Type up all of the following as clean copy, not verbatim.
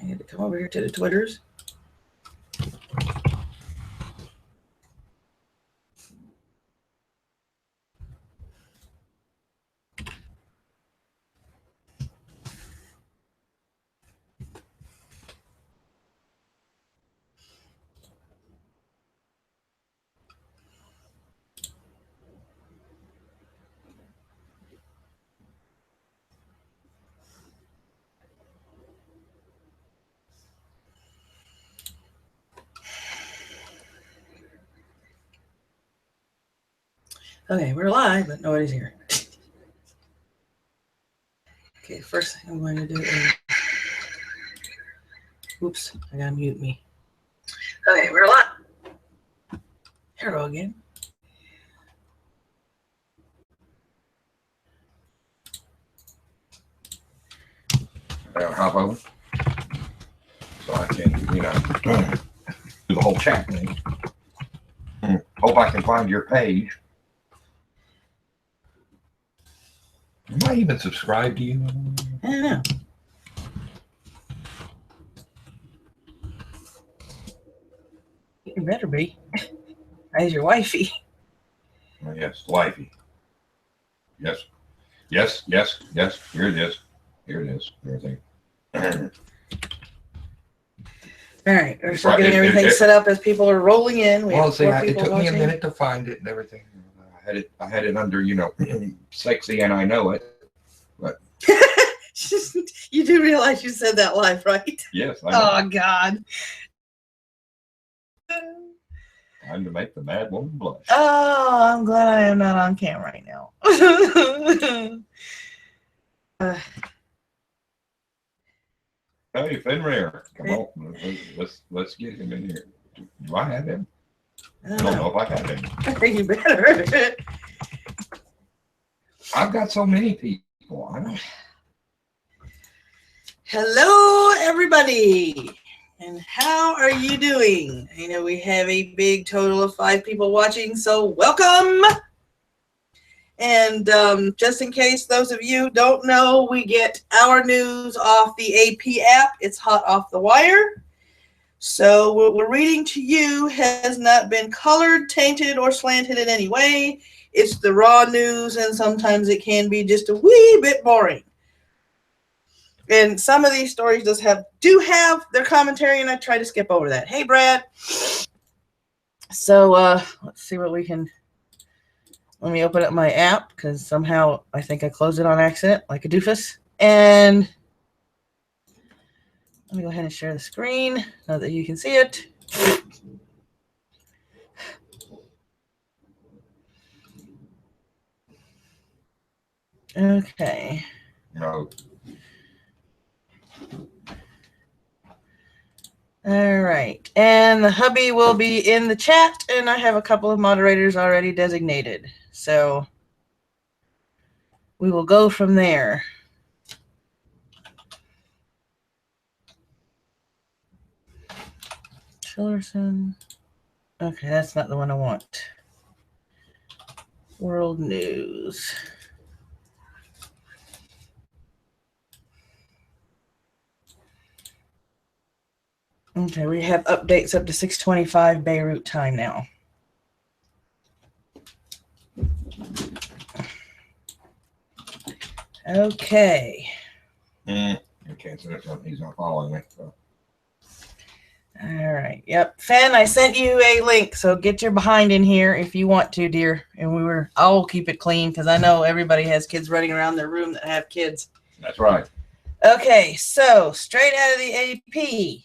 I had to come over here to the Twitters. Okay, we're live, but nobody's here. Okay, first thing I'm going to do is... Oops, I gotta mute me. Okay, we're live. Hello again. I'll hop over so I can, do the whole chat thing. Hope I can find your page. Am I even subscribed to you? I don't know. You better be. As your wifey. Oh, yes, wifey. Yes. Yes, yes, yes. Here it is. Here it is. Everything. All right, we're still getting everything set up as people are rolling in. Well, see, it took me a minute to find it and everything. I had it under, sexy and I know it. But you do realize you said that live, right? yes, I know. Oh God. Time to make the mad woman blush. Oh, I'm glad I am not on camera right now. Hey, Fenrir, come on, let's get him in here. Do I have him? I don't know if I have him. I think you better. I've got so many people. I don't. Hello, everybody, and how are you doing? I know we have a big total of 5 people watching, so welcome. And just in case those of you don't know, we get our news off the AP app. It's hot off the wire. So what we're reading to you has not been colored, tainted, or slanted in any way. It's the raw news, and sometimes it can be just a wee bit boring. And some of these stories do have their commentary, and I try to skip over that. Hey, Brad. So let's see what we can... Let me open up my app, because somehow I think I closed it on accident, like a doofus. And let me go ahead and share the screen so that you can see it. Okay. No. All right. And the hubby will be in the chat, and I have a couple of moderators already designated. So we will go from there. Tillerson. Okay, that's not the one I want. World News. Okay, we have updates up to 6:25 Beirut time now. Okay. Okay, so he's not following me. So. All right. Yep. Fen, I sent you a link, so get your behind in here if you want to, dear. And I'll keep it clean because I know everybody has kids running around their room that have kids. That's right. Okay, so straight out of the AP.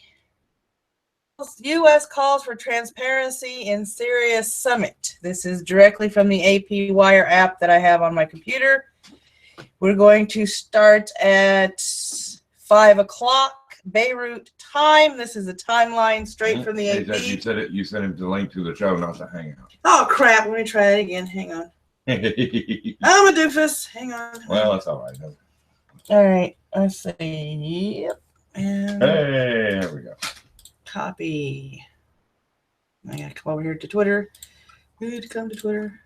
U.S. calls for transparency in Syria summit. This is directly from the AP Wire app that I have on my computer. We're going to start at 5 o'clock Beirut time. This is a timeline straight from the AP. You sent him the link to the show, not the hangout. Oh, crap. Let me try it again. Hang on. I'm a doofus. Hang on. Well, that's all right. All right. Let's see. Yep. And hey, there we go. Copy. I gotta come over here to Twitter. We need to come to Twitter.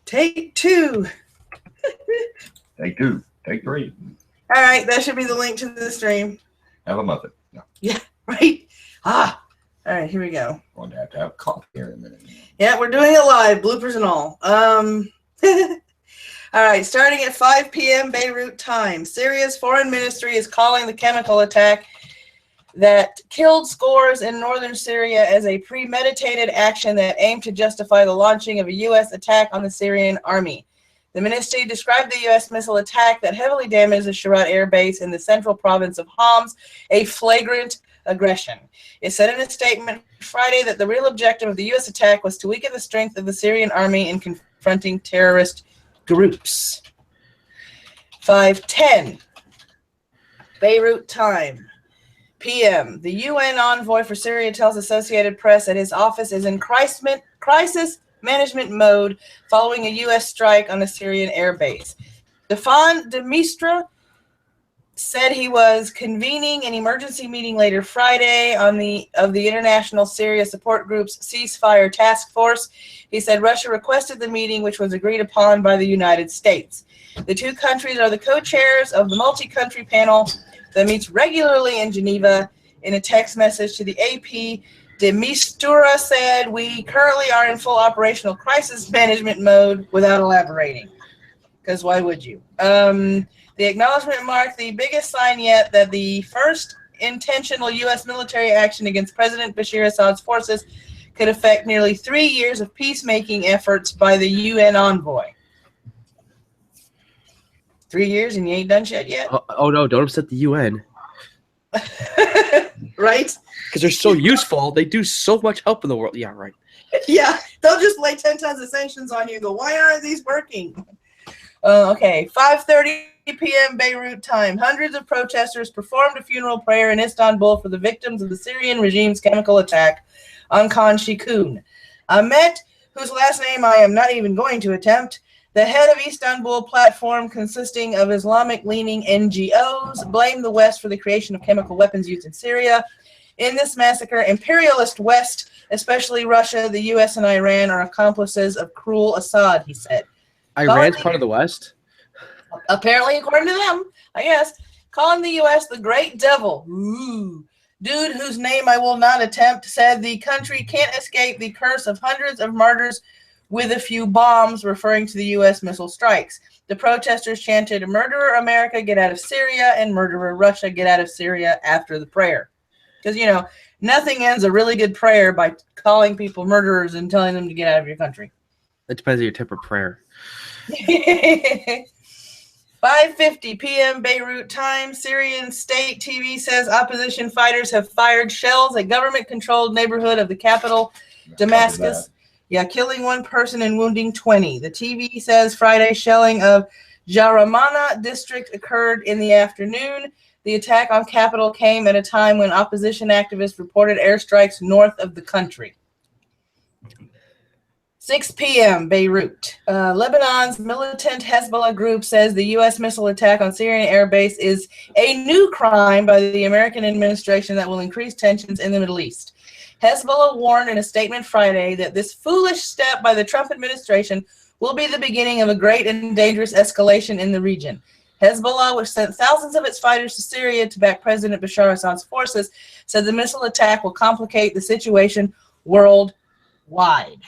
Take 2. Take 2. Take 3. All right, that should be the link to the stream. Have a muffin. No. Yeah, right? All right, here we go. Going to have coffee here in a minute. Yeah, we're doing it live, bloopers and all. All right, starting at 5 p.m. Beirut time, Syria's foreign ministry is calling the chemical attack that killed scores in northern Syria as a premeditated action that aimed to justify the launching of a U.S. attack on the Syrian army. The ministry described the U.S. missile attack that heavily damaged the Sharat air base in the central province of Homs a flagrant aggression. It said in a statement Friday that the real objective of the U.S. attack was to weaken the strength of the Syrian army in confronting terrorist groups. 5:10 Beirut time. p.m. The UN envoy for Syria tells Associated Press that his office is in crisis management mode following a U.S. strike on a Syrian air base. Stefan de Mistra said he was convening an emergency meeting later Friday of the International Syria Support Group's ceasefire task force. He said Russia requested the meeting, which was agreed upon by the United States. The two countries are the co-chairs of the multi-country panel that meets regularly in Geneva. In a text message to the AP, de Mistura said, "We currently are in full operational crisis management mode," without elaborating. Because why would you? The acknowledgement marked the biggest sign yet that the first intentional U.S. military action against President Bashir Assad's forces could affect nearly 3 years of peacemaking efforts by the UN envoy. 3 years and you ain't done shit yet? Oh no, don't upset the UN. Right? Because they're so useful. They do so much help in the world. Yeah, right. Yeah, they'll just lay 10 tons of sanctions on you and go, why aren't these working? Okay, 5:30 p.m. Beirut time. Hundreds of protesters performed a funeral prayer in Istanbul for the victims of the Syrian regime's chemical attack on Khan Sheikhun. Ahmet, whose last name I am not even going to attempt, the head of Istanbul platform consisting of Islamic-leaning NGOs, blamed the West for the creation of chemical weapons used in Syria. In this massacre, imperialist West, especially Russia, the U.S., and Iran, are accomplices of cruel Assad, he said. Iran's part of the West? Apparently, according to them, I guess. Calling the U.S. the Great Devil. Ooh. Dude, whose name I will not attempt, said the country can't escape the curse of hundreds of martyrs with a few bombs, referring to the U.S. missile strikes. The protesters chanted, "Murderer America, get out of Syria," and "Murderer Russia, get out of Syria," after the prayer. Because, you know, nothing ends a really good prayer by calling people murderers and telling them to get out of your country. It depends on your type of prayer. 5:50 p.m. Beirut time. Syrian state TV says opposition fighters have fired shells at government-controlled neighborhood of the capital, Damascus. Yeah, killing one person and wounding 20. The TV says Friday shelling of Jaramana district occurred in the afternoon. The attack on capital came at a time when opposition activists reported airstrikes north of the country. 6 p.m. Beirut. Lebanon's militant Hezbollah group says the U.S. missile attack on Syrian air base is a new crime by the American administration that will increase tensions in the Middle East. Hezbollah warned in a statement Friday that this foolish step by the Trump administration will be the beginning of a great and dangerous escalation in the region. Hezbollah, which sent thousands of its fighters to Syria to back President Bashar Assad's forces, said the missile attack will complicate the situation worldwide.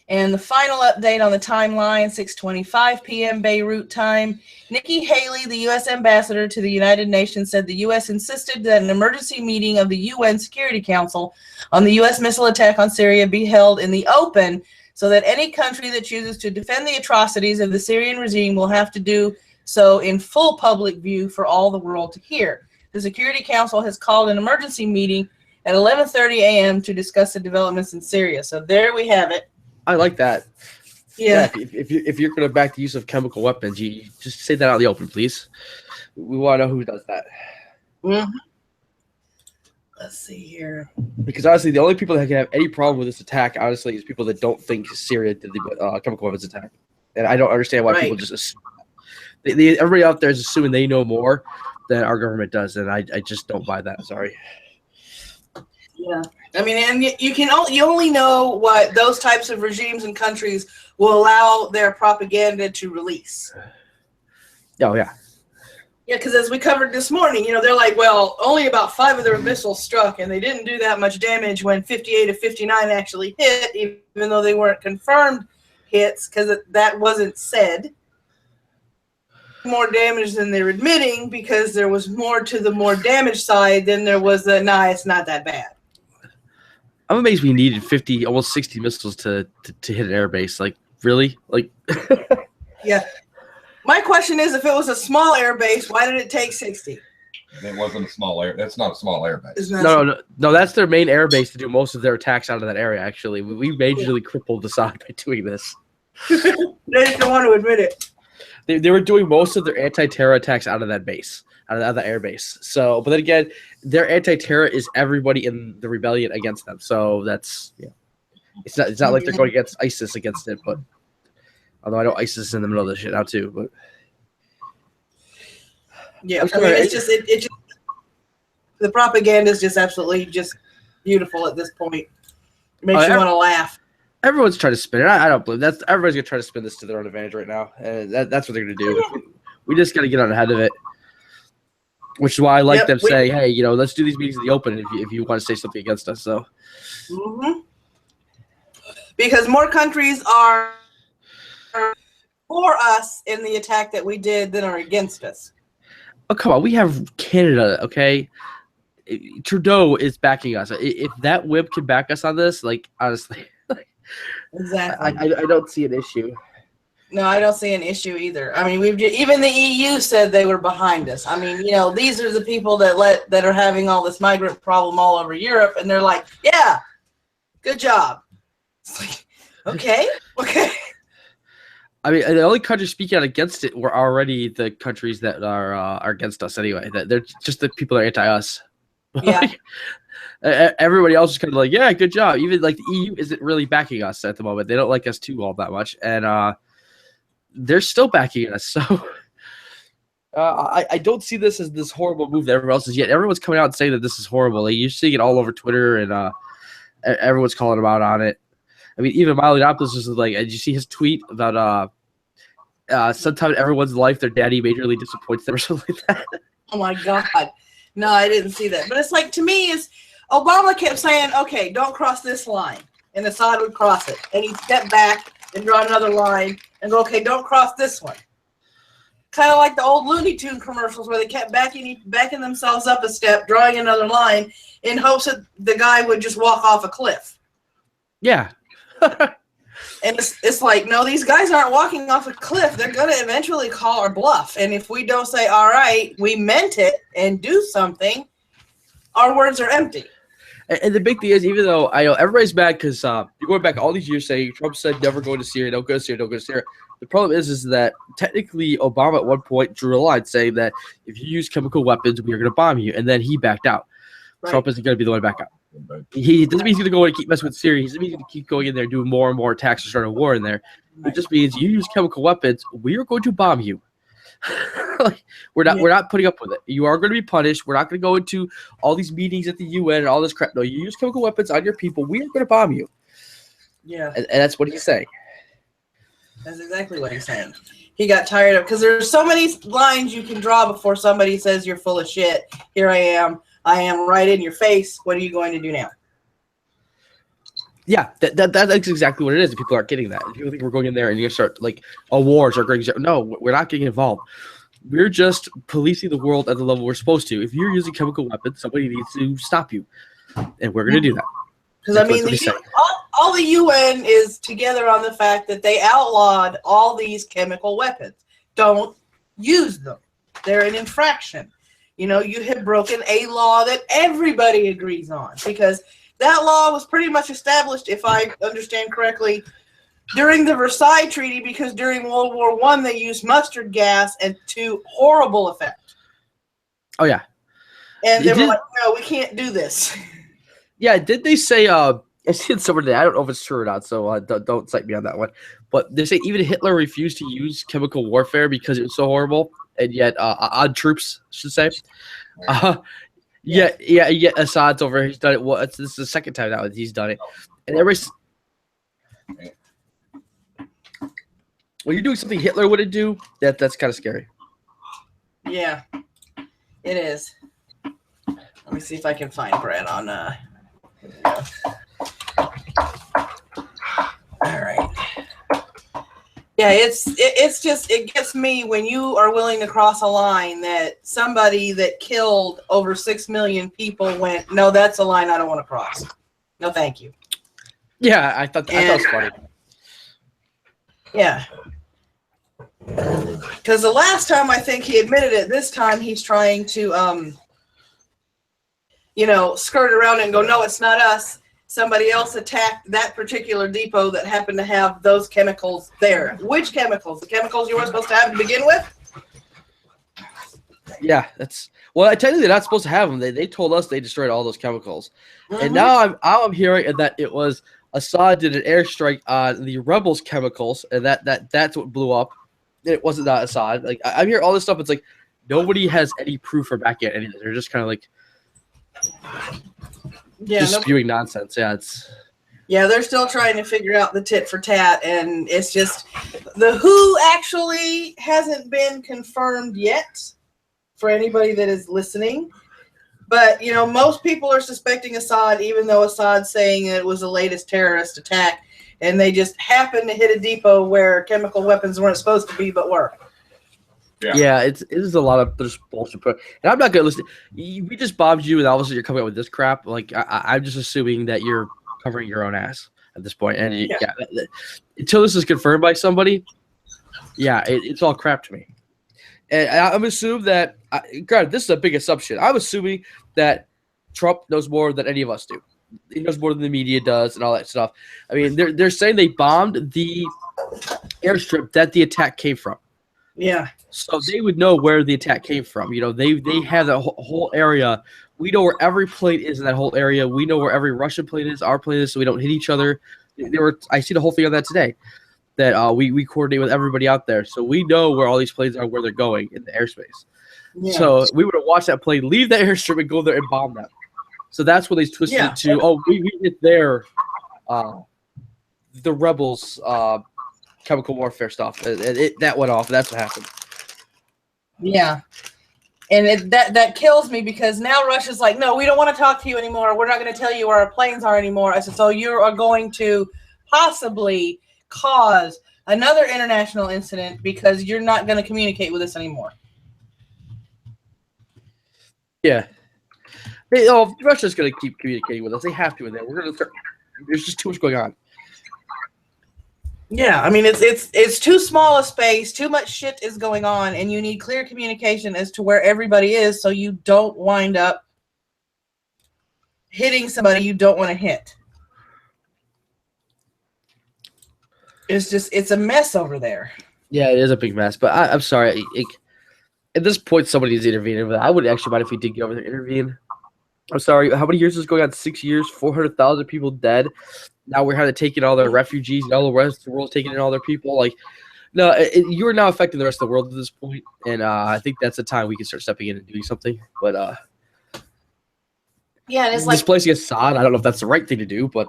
And the final update on the timeline, 6:25 p.m. Beirut time. Nikki Haley, the U.S. ambassador to the United Nations, said the U.S. insisted that an emergency meeting of the UN Security Council on the U.S. missile attack on Syria be held in the open so that any country that chooses to defend the atrocities of the Syrian regime will have to do so in full public view for all the world to hear. The Security Council has called an emergency meeting at 11:30 a.m. to discuss the developments in Syria. So there we have it. I like that. Yeah. If you're going to back the use of chemical weapons, you just say that out in the open, please. We want to know who does that. Mm-hmm. Let's see here. Because honestly, the only people that can have any problem with this attack, honestly, is people that don't think Syria did the chemical weapons attack. And I don't understand why people just assume that. Everybody out there is assuming they know more than our government does, and I just don't buy that. Sorry. Yeah. I mean, and you only know what those types of regimes and countries will allow their propaganda to release. Oh, yeah. Yeah, because as we covered this morning, they're like, well, only about 5 of their missiles struck, and they didn't do that much damage when 58 of 59 actually hit, even though they weren't confirmed hits, because that wasn't said. More damage than they're admitting, because there was more to the more damaged side than there was the, it's not that bad. I'm amazed we needed 50, almost 60 missiles to hit an airbase. Like, really? Like, yeah. My question is, if it was a small air base, why did it take 60? It wasn't a small air. That's not a small air base. No. That's their main air base to do most of their attacks out of that area. Actually, we majorly crippled Assad by doing this. They just don't want to admit it. They were doing most of their anti-terror attacks out of that base, out of the air base. So, but then again, their anti-terror is everybody in the rebellion against them. So that's It's not like they're going against ISIS against it, but. Although I know ISIS is in the middle of this shit now too, but yeah, it's just it just the propaganda is just absolutely just beautiful at this point. It makes you want to laugh. Everyone's trying to spin it. I don't believe that's everybody's gonna try to spin this to their own advantage right now, and that's what they're gonna do. We just gotta get on ahead of it, which is why I like them saying, "Hey, let's do these meetings in the open if you want to say something against us." So, because more countries are for us in the attack that we did than are against us. Oh, come on. We have Canada, okay? Trudeau is backing us. If that whip can back us on this, like, honestly, exactly. I don't see an issue. No, I don't see an issue either. I mean, even the EU said they were behind us. I mean, these are the people that are having all this migrant problem all over Europe, and they're like, yeah, good job. It's like, okay. I mean, the only countries speaking out against it were already the countries that are against us anyway. They're just the people that are anti-us. Yeah. Everybody else is kind of like, yeah, good job. Even like the EU isn't really backing us at the moment. They don't like us too all that much, and they're still backing us. So I don't see this as this horrible move that everyone else is yet. Everyone's coming out and saying that this is horrible. Like, you're seeing it all over Twitter, and everyone's calling them out on it. I mean, even Maddy-MWM was like, did you see his tweet about sometime in everyone's life their daddy majorly disappoints them or something like that? Oh my God. No, I didn't see that. But it's like, to me, Obama kept saying, okay, don't cross this line. And Assad would cross it. And he'd step back and draw another line and go, okay, don't cross this one. Kind of like the old Looney Tune commercials where they kept backing themselves up a step, drawing another line in hopes that the guy would just walk off a cliff. Yeah. And it's like, no, these guys aren't walking off a cliff. They're going to eventually call our bluff. And if we don't say, all right, we meant it and do something, our words are empty. And the big thing is, even though I know everybody's mad because you're going back all these years saying Trump said never go to Syria, don't go to Syria, don't go to Syria. The problem is that technically Obama at one point drew a line saying that if you use chemical weapons, we are going to bomb you. And then he backed out. Right. Trump isn't going to be the one to back out. He doesn't mean he's going to go and keep messing with Syria. He doesn't mean he's going to keep going in there and doing more and more attacks and start a war in there. It just means you use chemical weapons, we are going to bomb you. We're not putting up with it. You are going to be punished. We're not going to go into all these meetings at the UN and all this crap. No, you use chemical weapons on your people, we are going to bomb you. Yeah. And that's what he's saying. That's exactly what he's saying. He got tired of, because there's so many lines you can draw before somebody says you're full of shit. Here I am right in your face. What are you going to do now? Yeah, that's exactly what it is. People aren't getting that. People think we're going in there and you're going to start like wars or going. No, we're not getting involved. We're just policing the world at the level we're supposed to. If you're using chemical weapons, somebody needs to stop you, and we're going to do that. Because I mean, all the UN is together on the fact that they outlawed all these chemical weapons. Don't use them. They're an infraction. You have broken a law that everybody agrees on, because that law was pretty much established, if I understand correctly, during the Versailles Treaty, because during World War I they used mustard gas and to horrible effect. Oh, yeah. And they were like, no, we can't do this. Yeah, did they say, I seen somewhere today, I don't know if it's true or not, so don't cite me on that one, but they say even Hitler refused to use chemical warfare because it was so horrible, and yet on troops, I should say. Yeah, Assad's over. He's done it. Well, this is the second time now he's done it. And everybody's, when you're doing something Hitler wouldn't do, that's kind of scary. Yeah, it is. Let me see if I can find Brad on. Here we go. All right. Yeah, it's just, it gets me when you are willing to cross a line that somebody that killed over 6 million people went, no, that's a line I don't want to cross. No, thank you. Yeah, I thought it was funny. Yeah. Because the last time I think he admitted it, this time he's trying to, skirt around it and go, no, it's not us. Somebody else attacked that particular depot that happened to have those chemicals there. Which chemicals? The chemicals you were supposed to have to begin with? Yeah, technically they're not supposed to have them. They told us they destroyed all those chemicals, Mm-hmm. and now I'm hearing that it was Assad did an airstrike on the rebels' chemicals, and that's what blew up. It wasn't that Assad. Like I'm hearing all this stuff. It's like nobody has any proof or back yet. Anything. They're just kind of like spewing nonsense. Yeah, they're still trying to figure out the tit for tat, and it's just the who actually hasn't been confirmed yet for anybody that is listening. But most people are suspecting Assad, even though Assad's saying it was the latest terrorist attack, and they just happened to hit a depot where chemical weapons weren't supposed to be, but were. Yeah, it is a lot of just bullshit. And I'm not gonna listen. We just bombed you, and obviously you're coming up with this crap. Like I'm just assuming that you're covering your own ass at this point. And until this is confirmed by somebody, it's all crap to me. And I'm assuming that. Granted, this is a big assumption. I'm assuming that Trump knows more than any of us do. He knows more than the media does, and all that stuff. I mean, they're saying they bombed the airstrip that the attack came from. Yeah. So they would know where the attack came from. They have that whole area. We know where every plane is in that whole area. We know where every Russian plane is, our plane is, so we don't hit each other. I see the whole thing on that today. That we coordinate with everybody out there, so we know where all these planes are, where they're going in the airspace. Yeah. So we would have watched that plane leave the airstrip and go there and bomb them. So that's when they twisted it to, we hit their the rebels chemical warfare stuff. That went off. That's what happened. Yeah. And that kills me because now Russia's like, no, we don't want to talk to you anymore. We're not going to tell you where our planes are anymore. I said, so you are going to possibly cause another international incident because you're not going to communicate with us anymore. Yeah. Russia's going to keep communicating with us. They have to in there. We're going to start. There's just too much going on. Yeah, I mean it's too small a space, too much shit is going on, and you need clear communication as to where everybody is so you don't wind up hitting somebody you don't want to hit. It's a mess over there. Yeah, it is a big mess, but I'm sorry. At this point, somebody needs to intervene. I would actually mind if we did go over there and intervene. I'm sorry. How many years is going on? 6 years, 400,000 people dead. Now we're having to take in all their refugees, and all the rest of the world's taking in all their people. Like, no, you are now affecting the rest of the world at this point, and I think that's the time we can start stepping in and doing something. But yeah, and it's like displacing Assad. I don't know if that's the right thing to do, but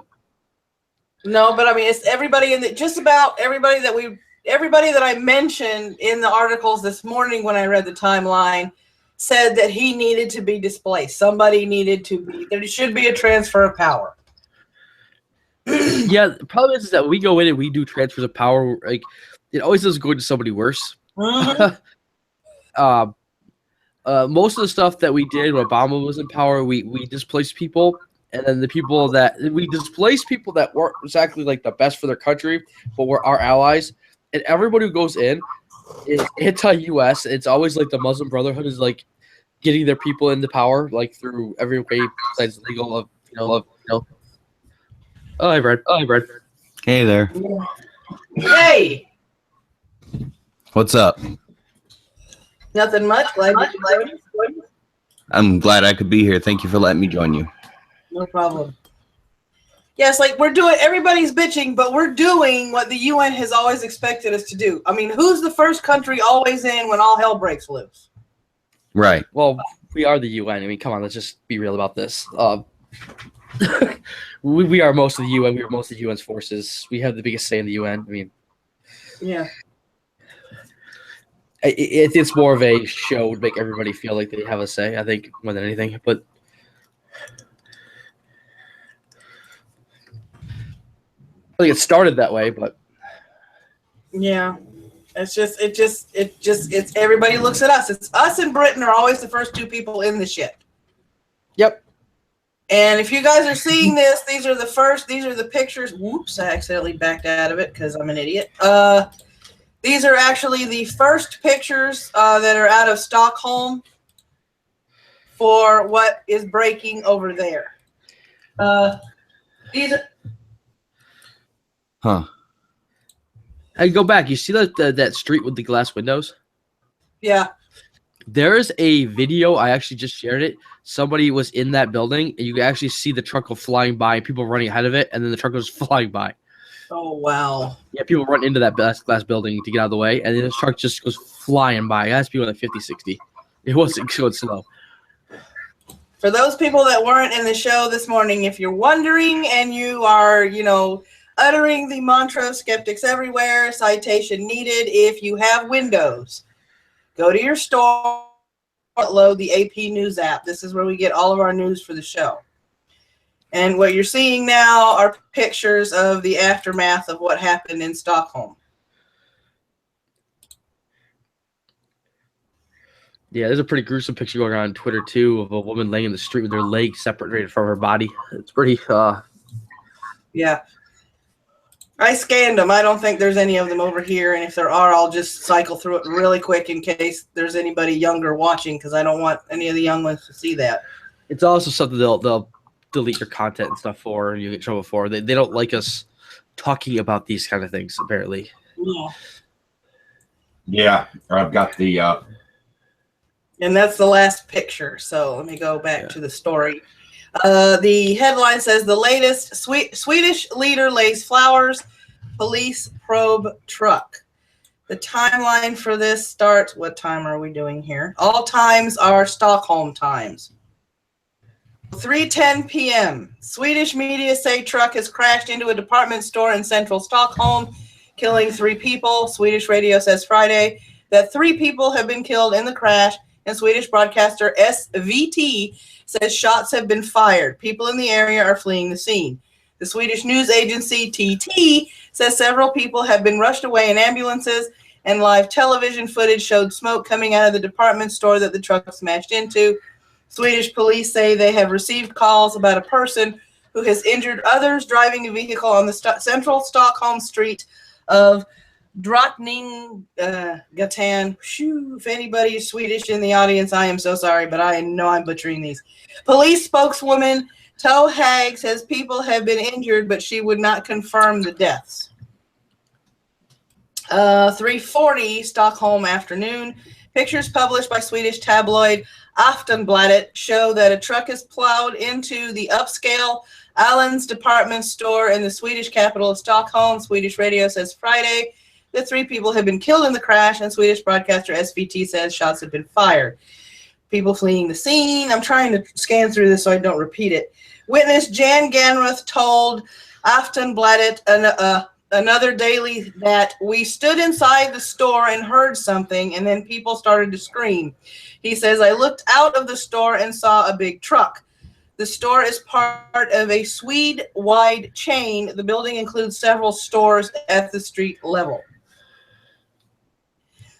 no. But I mean, it's everybody just about everybody that I mentioned in the articles this morning when I read the timeline said that he needed to be displaced. Somebody needed to be. There should be a transfer of power. Yeah, the problem is that we go in and we do transfers of power. Like it always is going to somebody worse. Mm-hmm. Most of the stuff that we did when Obama was in power, we displaced people, and then the people that we displaced people that weren't exactly like the best for their country, but were our allies. And everybody who goes in is anti-U.S. It's always like the Muslim Brotherhood is like getting their people into power, like through every way besides legal of. Oh, hi, Brad. Hey there. Hey. What's up? Nothing much. I'm glad I could be here. Thank you for letting me join you. No problem. Yes, like everybody's bitching, but we're doing what the UN has always expected us to do. I mean, who's the first country always in when all hell breaks loose? Right. Well, we are the UN. I mean, come on, let's just be real about this. We are most of the UN. We are most of the UN's forces. We have the biggest say in the UN. I mean, yeah. It's more of a show to make everybody feel like they have a say, I think, more than anything. But I think it started that way, but Yeah. It's everybody looks at us. It's us and Britain are always the first two people in the shit. yep. And if you guys are seeing this, these are the pictures. Whoops, I accidentally backed out of it because I'm an idiot. These are actually the first pictures that are out of Stockholm for what is breaking over there. These are. Huh. I go back. You see that street with the glass windows? Yeah. There's a video. I actually just shared it. Somebody was in that building, and you can actually see the truck go flying by, and people running ahead of it, and then the truck goes flying by. Oh, wow. Yeah, people run into that glass building to get out of the way, and then this truck just goes flying by. It has to be like 50, 60. It wasn't going slow. For those people that weren't in the show this morning, if you're wondering and you are, uttering the mantra of skeptics everywhere, citation needed, if you have Windows, go to your store, load the AP News app. This is where we get all of our news for the show. And what you're seeing now are pictures of the aftermath of what happened in Stockholm. Yeah, there's a pretty gruesome picture going on Twitter, too, of a woman laying in the street with her legs separated from her body. It's pretty, Yeah. I scanned them. I don't think there's any of them over here. And if there are, I'll just cycle through it really quick in case there's anybody younger watching, because I don't want any of the young ones to see that. It's also something they'll delete your content and stuff for, and you get in trouble for. They don't like us talking about these kind of things, apparently. Yeah. Yeah, I've got the. And that's the last picture. So let me go back to the story. The headline says the latest Swedish leader lays flowers, police probe truck. The timeline for this starts. What time are we doing here? All times are Stockholm times. 3:10 p.m. Swedish media say truck has crashed into a department store in central Stockholm, killing 3 people. Swedish radio says Friday that 3 people have been killed in the crash, and Swedish broadcaster SVT says shots have been fired. People in the area are fleeing the scene. The Swedish news agency TT says several people have been rushed away in ambulances, and live television footage showed smoke coming out of the department store that the truck smashed into. Swedish police say they have received calls about a person who has injured others driving a vehicle on the central Stockholm street of Drottninggatan. If anybody is Swedish in the audience, I am so sorry, but I know I'm butchering these. Police spokeswoman Toe Hag says people have been injured, but she would not confirm the deaths. 3:40 Stockholm afternoon. Pictures published by Swedish tabloid Aftonbladet show that a truck is plowed into the upscale Allen's department store in the Swedish capital of Stockholm. Swedish radio says Friday that 3 people have been killed in the crash, and Swedish broadcaster SVT says shots have been fired. People fleeing the scene. I'm trying to scan through this so I don't repeat it. Witness Jan Ganrath told Aftonbladet another daily that we stood inside the store and heard something, and then people started to scream. He says, I looked out of the store and saw a big truck. The store is part of a Swede-wide chain. The building includes several stores at the street level.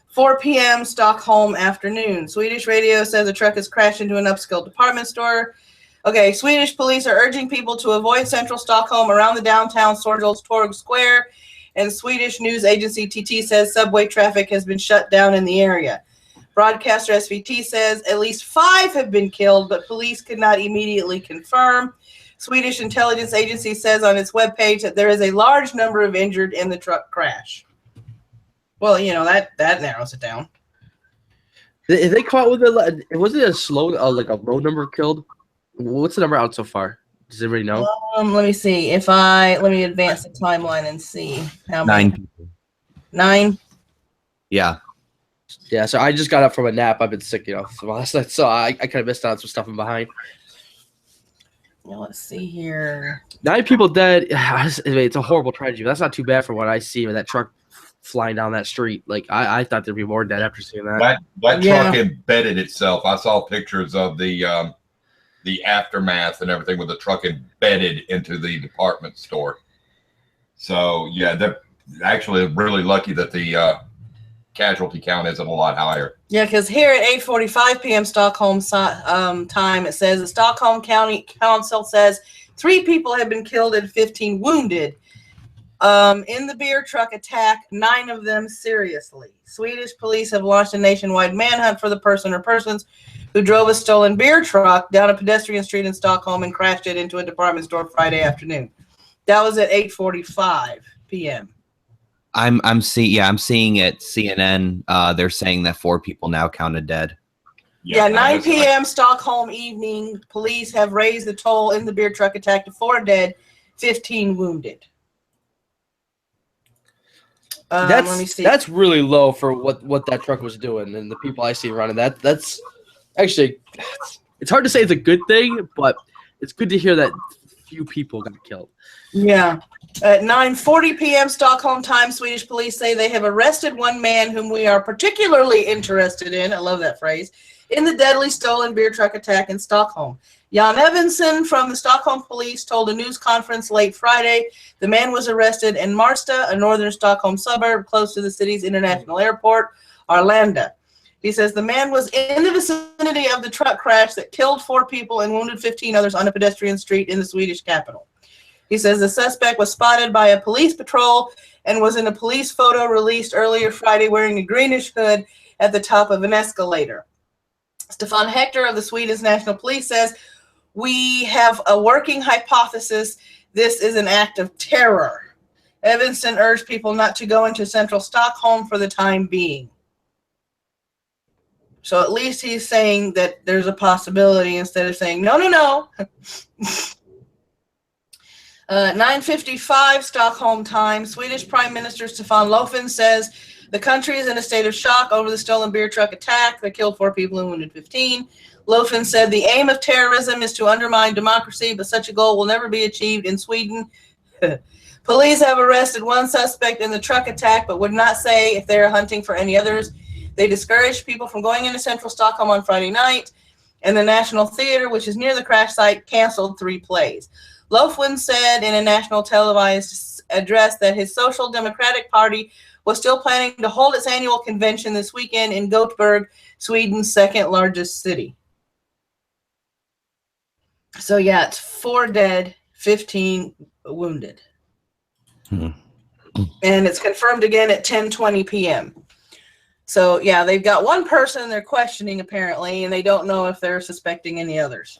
4 p.m. Stockholm afternoon. Swedish radio says a truck has crashed into an upscale department store. Okay, Swedish police are urging people to avoid central Stockholm around the downtown Sergels Torg Square, and Swedish news agency TT says subway traffic has been shut down in the area. Broadcaster SVT says at least 5 have been killed, but police could not immediately confirm. Swedish intelligence agency says on its webpage that there is a large number of injured in the truck crash. Well, that narrows it down. If they come out with wasn't it a slow, like a low number killed? What's the number out so far? Does everybody know? Let me see. Let me advance the timeline and see how 9 many. people. 9? Yeah. Yeah, so I just got up from a nap. I've been sick, for last night, so I kind of missed out on some stuff I'm behind. Yeah, let's see here. 9 people dead. It's a horrible tragedy. But that's not too bad for what I see with that truck flying down that street. Like I thought there'd be more dead after seeing that. That Yeah. truck embedded itself. I saw pictures of the aftermath and everything with the truck embedded into the department store. So yeah, they're actually really lucky that the casualty count isn't a lot higher. Yeah, because here at 8:45 p.m. Stockholm time, it says the Stockholm County Council says 3 people have been killed and 15 wounded. In the beer truck attack, 9 of them seriously. Swedish police have launched a nationwide manhunt for the person or persons who drove a stolen beer truck down a pedestrian street in Stockholm and crashed it into a department store Friday afternoon. That was at 8:45 p.m. I'm seeing at CNN. They're saying that 4 people now counted dead. Yeah, 9 p.m. Stockholm evening. Police have raised the toll in the beer truck attack to 4 dead, 15 wounded. Let me see. That's really low for what that truck was doing and the people I see running. That's actually, it's hard to say it's a good thing, but it's good to hear that few people got killed. Yeah. At 9:40 p.m. Stockholm time, Swedish police say they have arrested one man whom we are particularly interested in. I love that phrase. In the deadly stolen beer truck attack in Stockholm. Jan Evansson from the Stockholm police told a news conference late Friday the man was arrested in Marsta, a northern Stockholm suburb close to the city's international airport, Arlanda. He says the man was in the vicinity of the truck crash that killed 4 people and wounded 15 others on a pedestrian street in the Swedish capital. He says the suspect was spotted by a police patrol and was in a police photo released earlier Friday wearing a greenish hood at the top of an escalator. Stefan Hector of the Sweden's National Police says, "We have a working hypothesis. This is an act of terror." Evansson urged people not to go into central Stockholm for the time being. So at least he's saying that there's a possibility instead of saying, no. 9:55 Stockholm time, Swedish Prime Minister Stefan Löfven says the country is in a state of shock over the stolen beer truck attack that killed 4 people and wounded 15. Löfven said the aim of terrorism is to undermine democracy, but such a goal will never be achieved in Sweden. Police have arrested one suspect in the truck attack, but would not say if they are hunting for any others. They discouraged people from going into central Stockholm on Friday night, and the National Theatre, which is near the crash site, canceled 3 plays. Löfven said in a national televised address that his Social Democratic Party was still planning to hold its annual convention this weekend in Gothenburg, Sweden's second largest city. So yeah, it's 4 dead, 15 wounded. And it's confirmed again at 10:20 p.m. So yeah, they've got one person they're questioning apparently, and they don't know if they're suspecting any others.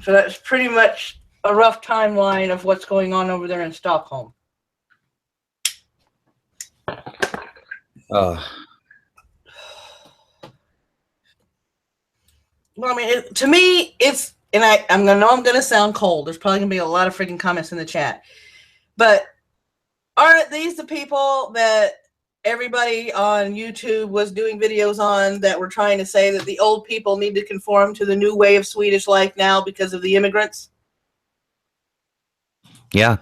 So that's pretty much a rough timeline of what's going on over there in Stockholm. Well, I mean, to me, it's, and I'm going to sound cold. There's probably going to be a lot of freaking comments in the chat. But aren't these the people that everybody on YouTube was doing videos on that were trying to say that the old people need to conform to the new way of Swedish life now because of the immigrants? Yeah.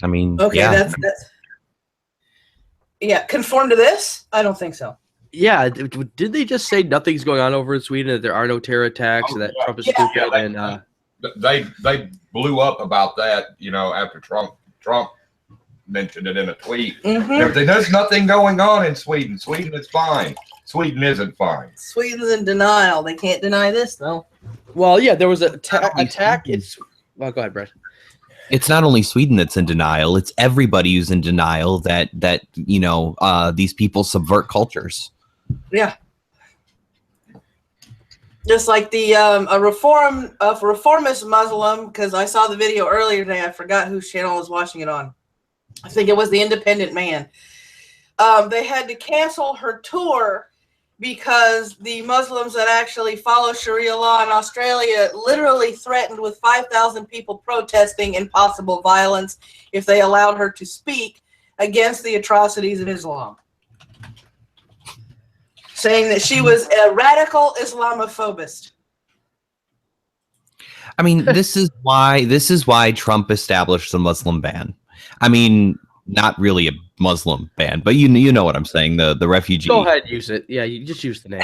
I mean, okay, yeah. that's yeah, conform to this? I don't think so. Yeah, did they just say nothing's going on over in Sweden, that there are no terror attacks, and that Trump is stupid? And they blew up about that, after Trump mentioned it in a tweet. Mm-hmm. There's nothing going on in Sweden. Sweden is fine. Sweden isn't fine. Sweden's in denial. They can't deny this, though. Well, yeah, there was an attack. Well, go ahead, Brett. It's not only Sweden that's in denial; it's everybody who's in denial that these people subvert cultures. Yeah. Just like the a reformist Muslim, because I saw the video earlier today. I forgot whose channel I was watching it on. I think it was the Independent Man. They had to cancel her tour because the Muslims that actually follow Sharia law in Australia literally threatened with 5,000 people protesting and possible violence if they allowed her to speak against the atrocities of Islam, saying that she was a radical Islamophobist. I mean, this is why Trump established the Muslim ban. I mean, not really a Muslim ban, but you know what I'm saying. The refugee. Go ahead, use it. Yeah, you just use the name.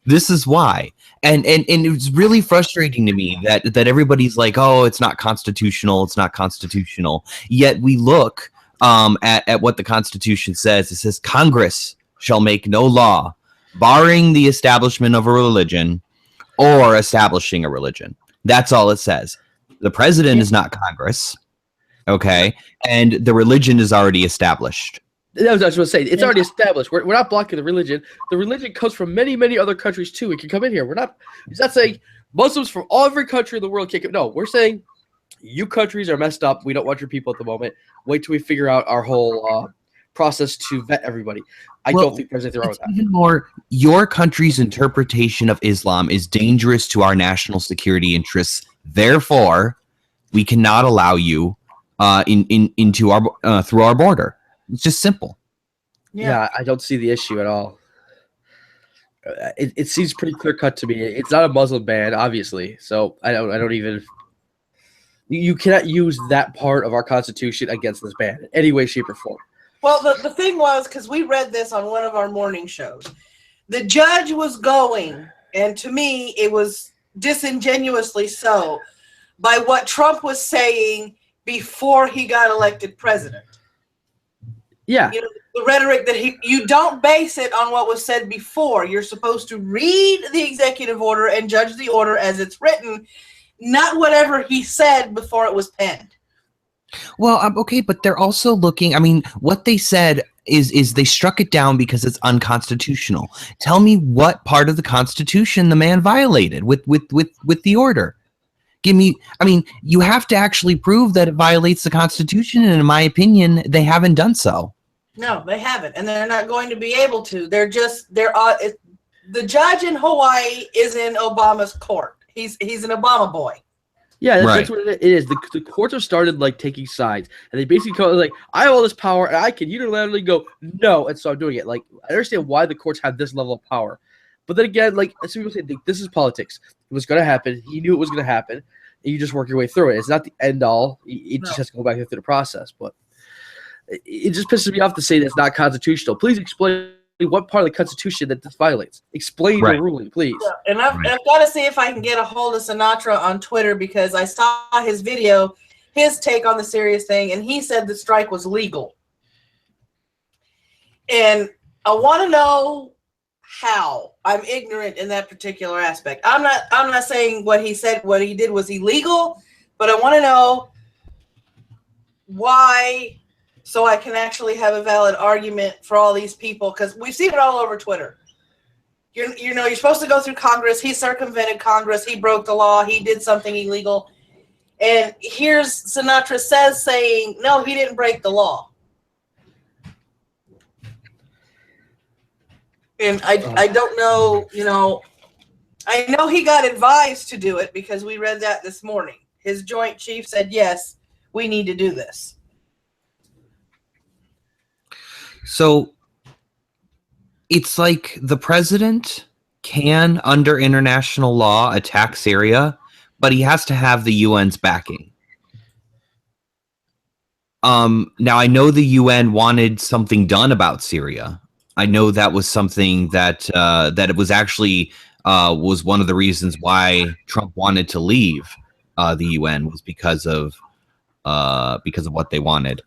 This is why, and it's really frustrating to me that everybody's like, oh, it's not constitutional. It's not constitutional. Yet we look at what the Constitution says. It says Congress shall make no law barring the establishment of a religion or establishing a religion. That's all it says. The president is not Congress. Okay. And the religion is already established. That was what I was going to say. It's already established. We're not blocking the religion. The religion comes from many, many other countries too. It can come in here. It's not saying Muslims from every country in the world can't come. No, we're saying you countries are messed up. We don't want your people at the moment. Wait till we figure out our whole process to vet everybody. I don't think there's anything wrong with that. Even more, your country's interpretation of Islam is dangerous to our national security interests. Therefore, we cannot allow you into our through our border. It's just simple. Yeah, I don't see the issue at all. It seems pretty clear cut to me. It's not a Muslim ban, obviously. So I don't even. You cannot use that part of our Constitution against this ban in any way, shape, or form. Well, the thing was, because we read this on one of our morning shows, the judge was going, and to me, it was disingenuously so, by what Trump was saying before he got elected president. Yeah. You know, the rhetoric that you don't base it on what was said before. You're supposed to read the executive order and judge the order as it's written, not whatever he said before it was penned. Well, okay, but they're also looking. I mean, what they said is they struck it down because it's unconstitutional. Tell me what part of the Constitution the man violated with the order. Give me. I mean, you have to actually prove that it violates the Constitution, and in my opinion, they haven't done so. No, they haven't, and they're not going to be able to. The judge in Hawaii is in Obama's court. He's an Obama boy. Yeah, that's what it is. The courts have started like taking sides, and they basically go like, "I have all this power, and I can unilaterally go no," and so I'm doing it. Like, I understand why the courts have this level of power, but then again, like some people say, this is politics. It was going to happen. He knew it was going to happen, and you just work your way through it. It's not the end all. It just has to go back through the process. But it just pisses me off to say that it's not constitutional. Please explain what part of the Constitution that this violates. Explain the ruling, please. Yeah, and I've got to see if I can get a hold of Sinatra on Twitter, because I saw his video, his take on the serious thing, and he said the strike was legal. And I want to know how. I'm ignorant in that particular aspect. I'm not saying what he said, what he did was illegal, but I want to know why, so I can actually have a valid argument for all these people, because we've seen it all over Twitter. You're supposed to go through Congress. He circumvented Congress. He broke the law. He did something illegal. And here's Sinatra saying, no, he didn't break the law. And I don't know, I know he got advised to do it because we read that this morning. His Joint Chief said, yes, we need to do this. So it's like the president can, under international law, attack Syria, but he has to have the UN's backing. Now, I know the UN wanted something done about Syria. I know that was something that it was actually was one of the reasons why Trump wanted to leave the UN, was because of what they wanted.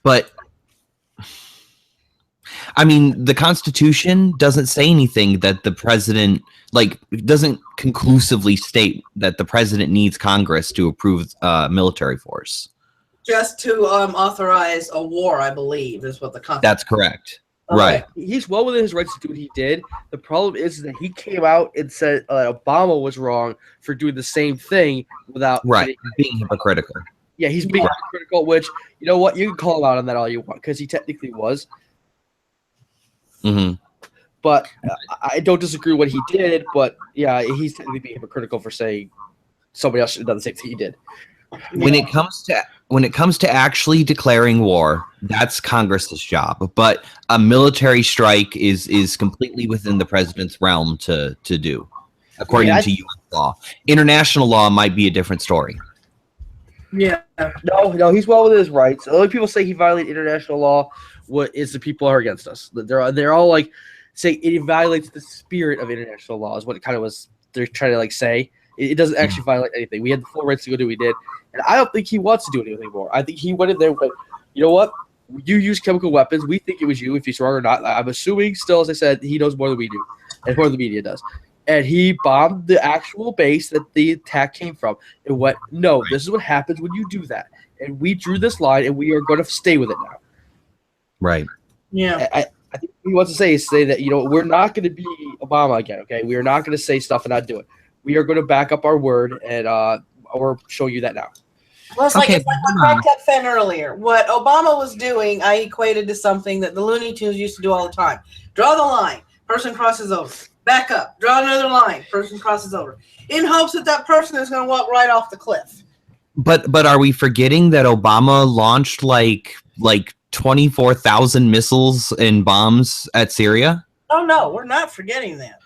But I mean, the Constitution doesn't say anything that the president, like, doesn't conclusively state that the president needs Congress to approve military force. Just to authorize a war, I believe, is what the Constitution. That's correct. Okay. Right. He's well within his rights to do what he did. The problem is that he came out and said Obama was wrong for doing the same thing without being hypocritical. Yeah, he's being hypocritical, which, you know what, you can call him out on that all you want, because he technically was. Mm-hmm. But I don't disagree with what he did, but yeah, he's technically being hypocritical for saying somebody else should have done the same thing he did. When it comes to actually declaring war, that's Congress's job. But a military strike is completely within the president's realm to do, according to U.S. law. International law might be a different story. Yeah. No, he's well within his rights. The only people say he violated international law is the people who are against us. They're all like say it violates the spirit of international law is what it kind of was. They're trying to like say it doesn't actually violate anything. We had the full rights to go do what we did, and I don't think he wants to do anything more. I think he went in there and went, you know what? You use chemical weapons. We think it was you. If he's wrong or not, I'm assuming still, as I said, he knows more than we do, and more than the media does. And he bombed the actual base that the attack came from. And went, no, this is what happens when you do that. And we drew this line, and we are going to stay with it now. Right. Yeah. I think what he wants to say is that, you know, we're not going to be Obama again, okay? We are not going to say stuff and not do it. We are going to back up our word, and we're showing you that now. Well, it's like what I kept saying earlier. What Obama was doing, I equated to something that the Looney Tunes used to do all the time. Draw the line. Person crosses over. Back up. Draw another line. Person crosses over. In hopes that that person is going to walk right off the cliff. But are we forgetting that Obama launched like 24,000 missiles and bombs at Syria? Oh, no. We're not forgetting that.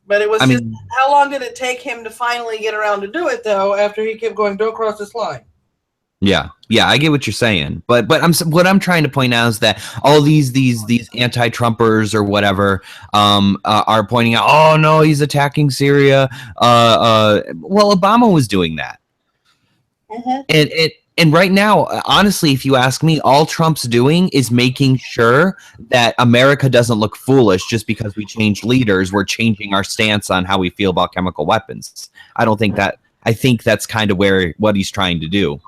But it was how long did it take him to finally get around to do it, though, after he kept going, don't cross this line? Yeah, I get what you're saying, but what I'm trying to point out is that all these anti-Trumpers or whatever are pointing out, oh no, he's attacking Syria. Well, Obama was doing that, and right now, honestly, if you ask me, all Trump's doing is making sure that America doesn't look foolish just because we changed leaders. We're changing our stance on how we feel about chemical weapons. I think that's kind of what he's trying to do.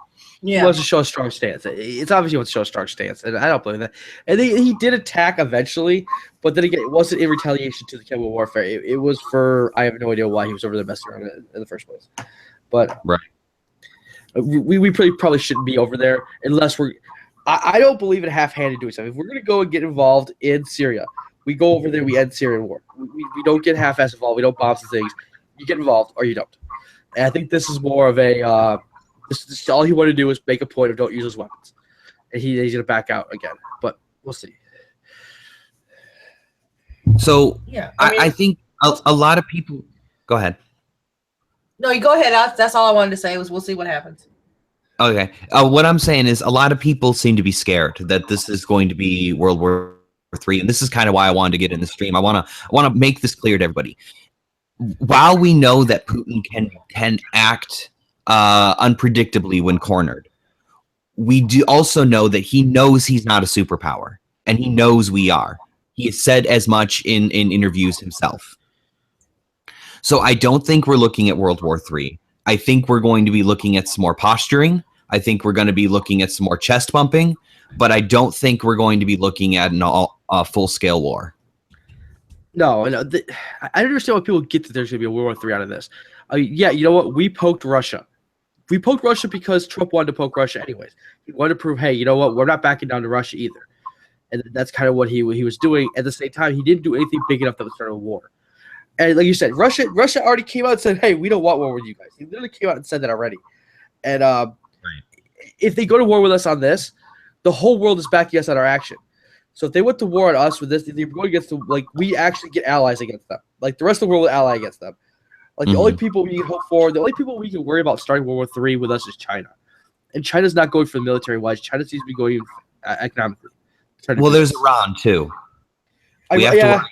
Yeah. He wants to show a strong stance. It's obviously he wants to show a strong stance, and I don't believe that. And he did attack eventually, but then again, it wasn't in retaliation to the chemical warfare. It was for I have no idea why he was over there messing around in the first place. But right, we probably shouldn't be over there unless we're. I don't believe in half-handed doing something. If we're going to go and get involved in Syria, we go over there. We end Syrian war. We don't get half-ass involved. We don't bomb some things. You get involved or you don't. And I think this is more of a. This all he wanted to do was make a point of don't use those weapons. And he's going to back out again. But we'll see. So yeah, I think a lot of people – go ahead. No, you go ahead. That's all I wanted to say was we'll see what happens. Okay. What I'm saying is a lot of people seem to be scared that this is going to be World War III. And this is kind of why I wanted to get in the stream. I want to make this clear to everybody. While we know that Putin can act – unpredictably when cornered, we do also know that he knows he's not a superpower, and he knows we are. He has said as much in interviews himself. So I don't think we're looking at World War III. I think we're going to be looking at some more posturing. I think we're going to be looking at some more chest bumping, but I don't think we're going to be looking at a full-scale war. No, I don't understand why people get that there's going to be a World War III out of this. Yeah, you know what? We poked Russia. We poked Russia because Trump wanted to poke Russia anyways. He wanted to prove, hey, you know what? We're not backing down to Russia either. And that's kind of what he was doing. At the same time, he didn't do anything big enough that would start a war. And like you said, Russia already came out and said, hey, we don't want war with you guys. He literally came out and said that already. And if they go to war with us on this, the whole world is backing us on our action. So if they went to war on us with this, they're going against we actually get allies against them. Like the rest of the world will ally against them. Like the only people we hope for, the only people we can worry about starting World War III with us is China. And China's not going for the military-wise. China seems to be going economically. Well, there's Iran, too. We have to worry about Iran.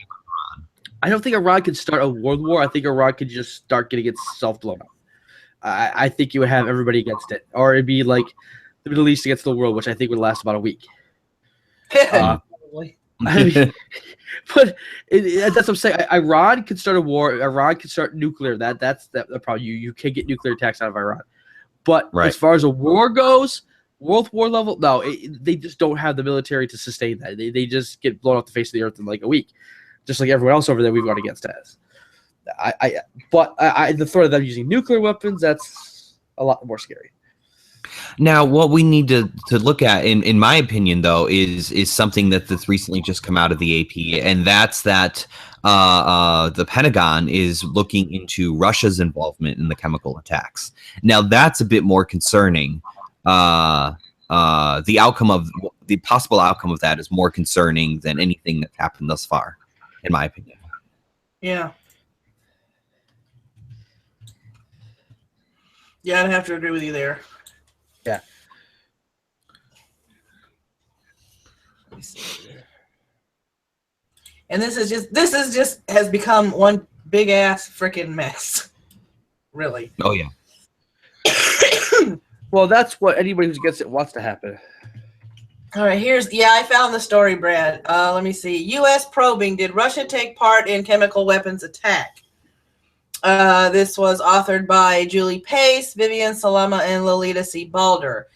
I don't think Iran can start a world war. I think Iran could just start getting itself blown up. I think you would have everybody against it. Or it'd be like the Middle East against the world, which I think would last about a week. Probably. But that's what I'm saying. Iran could start a war. Iran could start nuclear. That's the problem. You can't get nuclear attacks out of Iran. But as far as a war goes, World War level, no, they just don't have the military to sustain that. They just get blown off the face of the earth in like a week, just like everyone else over there we've gone against us. But the thought of them using nuclear weapons, that's a lot more scary. Now, what we need to look at, in my opinion, though, is something that's recently just come out of the AP, and that's that the Pentagon is looking into Russia's involvement in the chemical attacks. Now, that's a bit more concerning. The possible outcome of that is more concerning than anything that's happened thus far, in my opinion. Yeah. Yeah, I'd have to agree with you there. Yeah. Let me see. And this is just has become one big ass freaking mess. Really. Oh yeah. Well, that's what anybody who gets it wants to happen. All right, I found the story, Brad. Let me see. U.S. probing. Did Russia take part in chemical weapons attack? This was authored by Julie Pace, Vivian Salama, and Lolita C. Balder.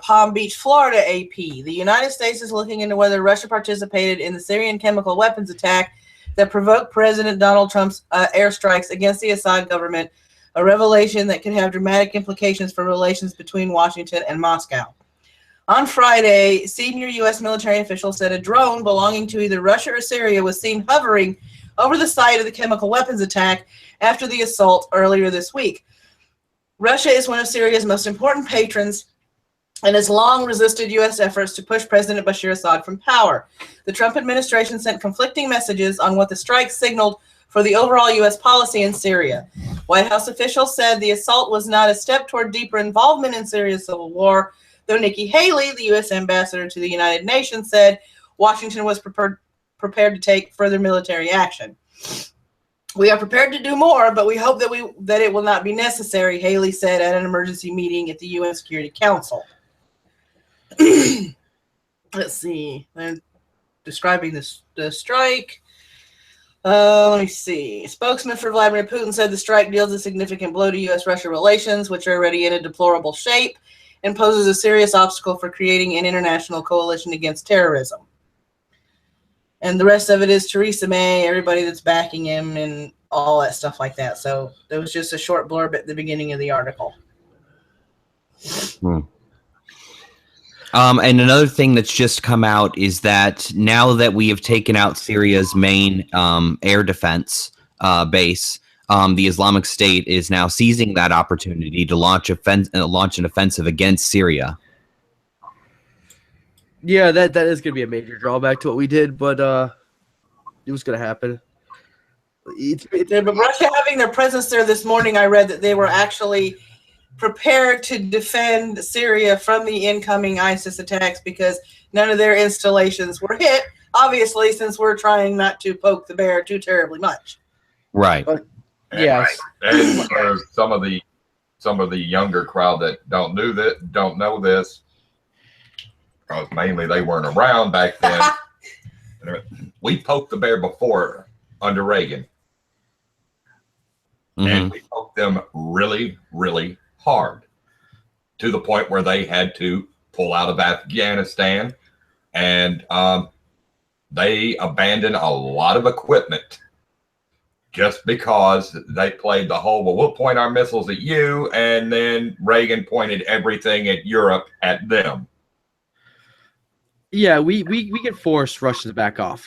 Palm Beach, Florida, AP. The United States is looking into whether Russia participated in the Syrian chemical weapons attack that provoked President Donald Trump's airstrikes against the Assad government, a revelation that could have dramatic implications for relations between Washington and Moscow. On Friday, senior U.S. military officials said a drone belonging to either Russia or Syria was seen hovering over the site of the chemical weapons attack after the assault earlier this week. Russia is one of Syria's most important patrons and has long resisted U.S. efforts to push President Bashar Assad from power. The Trump administration sent conflicting messages on what the strike signaled for the overall U.S. policy in Syria. White House officials said the assault was not a step toward deeper involvement in Syria's civil war, though Nikki Haley, the U.S. ambassador to the United Nations, said Washington was prepared to take further military action. We are prepared to do more, but we hope that it will not be necessary, Haley said at an emergency meeting at the UN Security Council. Let's see. They're describing the strike. Let me see. Spokesman for Vladimir Putin said the strike deals a significant blow to U.S.-Russia relations, which are already in a deplorable shape, and poses a serious obstacle for creating an international coalition against terrorism. And the rest of it is Theresa May, everybody that's backing him, and all that stuff like that. So there was just a short blurb at the beginning of the article. And another thing that's just come out is that now that we have taken out Syria's main air defense base, the Islamic State is now seizing that opportunity to launch an offensive against Syria. Yeah, that is going to be a major drawback to what we did, but it was going to happen. But Russia having their presence there this morning, I read that they were actually prepared to defend Syria from the incoming ISIS attacks because none of their installations were hit, obviously, since we're trying not to poke the bear too terribly much. Right. Yes. And for some of the younger crowd that don't know this, because mainly they weren't around back then. We poked the bear before under Reagan. Mm-hmm. And we poked them really, really hard to the point where they had to pull out of Afghanistan, and they abandoned a lot of equipment just because they played the whole, well, we'll point our missiles at you, and then Reagan pointed everything at Europe at them. Yeah, we can force Russia to back off.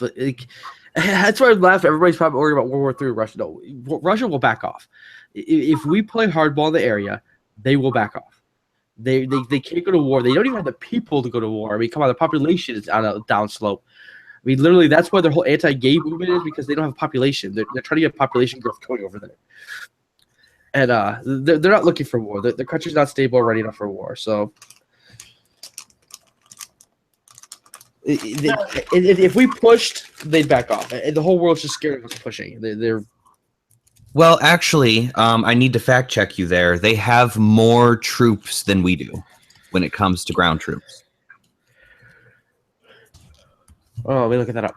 That's why I laugh. Everybody's probably worried about World War III. Russia, no, Russia will back off. If we play hardball in the area, they will back off. They can't go to war. They don't even have the people to go to war. I mean, come on, the population is on a downslope. I mean, literally, that's why their whole anti-gay movement is, because they don't have a population. They're trying to get population growth going over there. And they're not looking for war. The country's not stable or ready enough for war. So if we pushed, they'd back off. And the whole world's just scared of us pushing. They're Well, actually, I need to fact check you there. They have more troops than we do when it comes to ground troops. Oh, let me look at that up.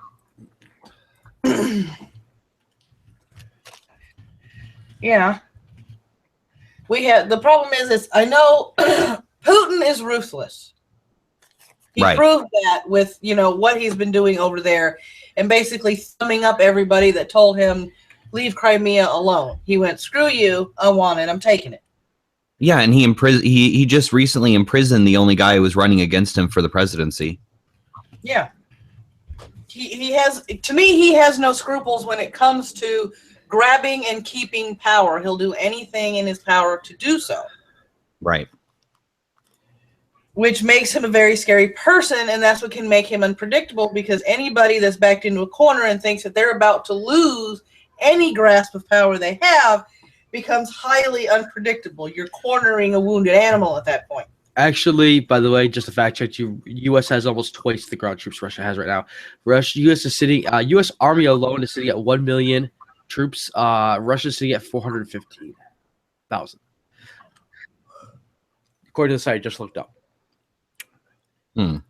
Yeah. The problem is I know Putin is ruthless. He Right. proved that with, what he's been doing over there and basically thumbing up everybody that told him, leave Crimea alone. He went, screw you, I want it, I'm taking it. Yeah, and he just recently imprisoned the only guy who was running against him for the presidency. Yeah. He has no scruples when it comes to grabbing and keeping power. He'll do anything in his power to do so. Right. Which makes him a very scary person, and that's what can make him unpredictable, because anybody that's backed into a corner and thinks that they're about to lose any grasp of power they have becomes highly unpredictable. You're cornering a wounded animal at that point. Actually, by the way, just a fact check, U.S. has almost twice the ground troops Russia has right now. U.S. is sitting. U.S. Army alone is sitting at 1 million troops. Russia is sitting at 415,000. According to the site I just looked up. Let's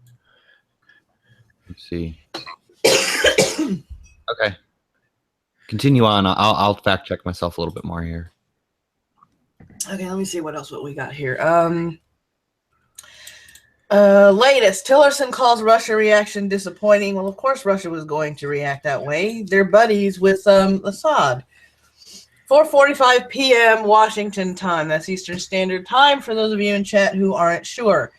see. Okay. Continue on. I'll fact check myself a little bit more here. Okay, let me see what we got here. Latest, Tillerson calls Russia reaction disappointing. Well, of course Russia was going to react that way. They're buddies with Assad. 4:45 p.m. Washington time. That's Eastern Standard Time for those of you in chat who aren't sure.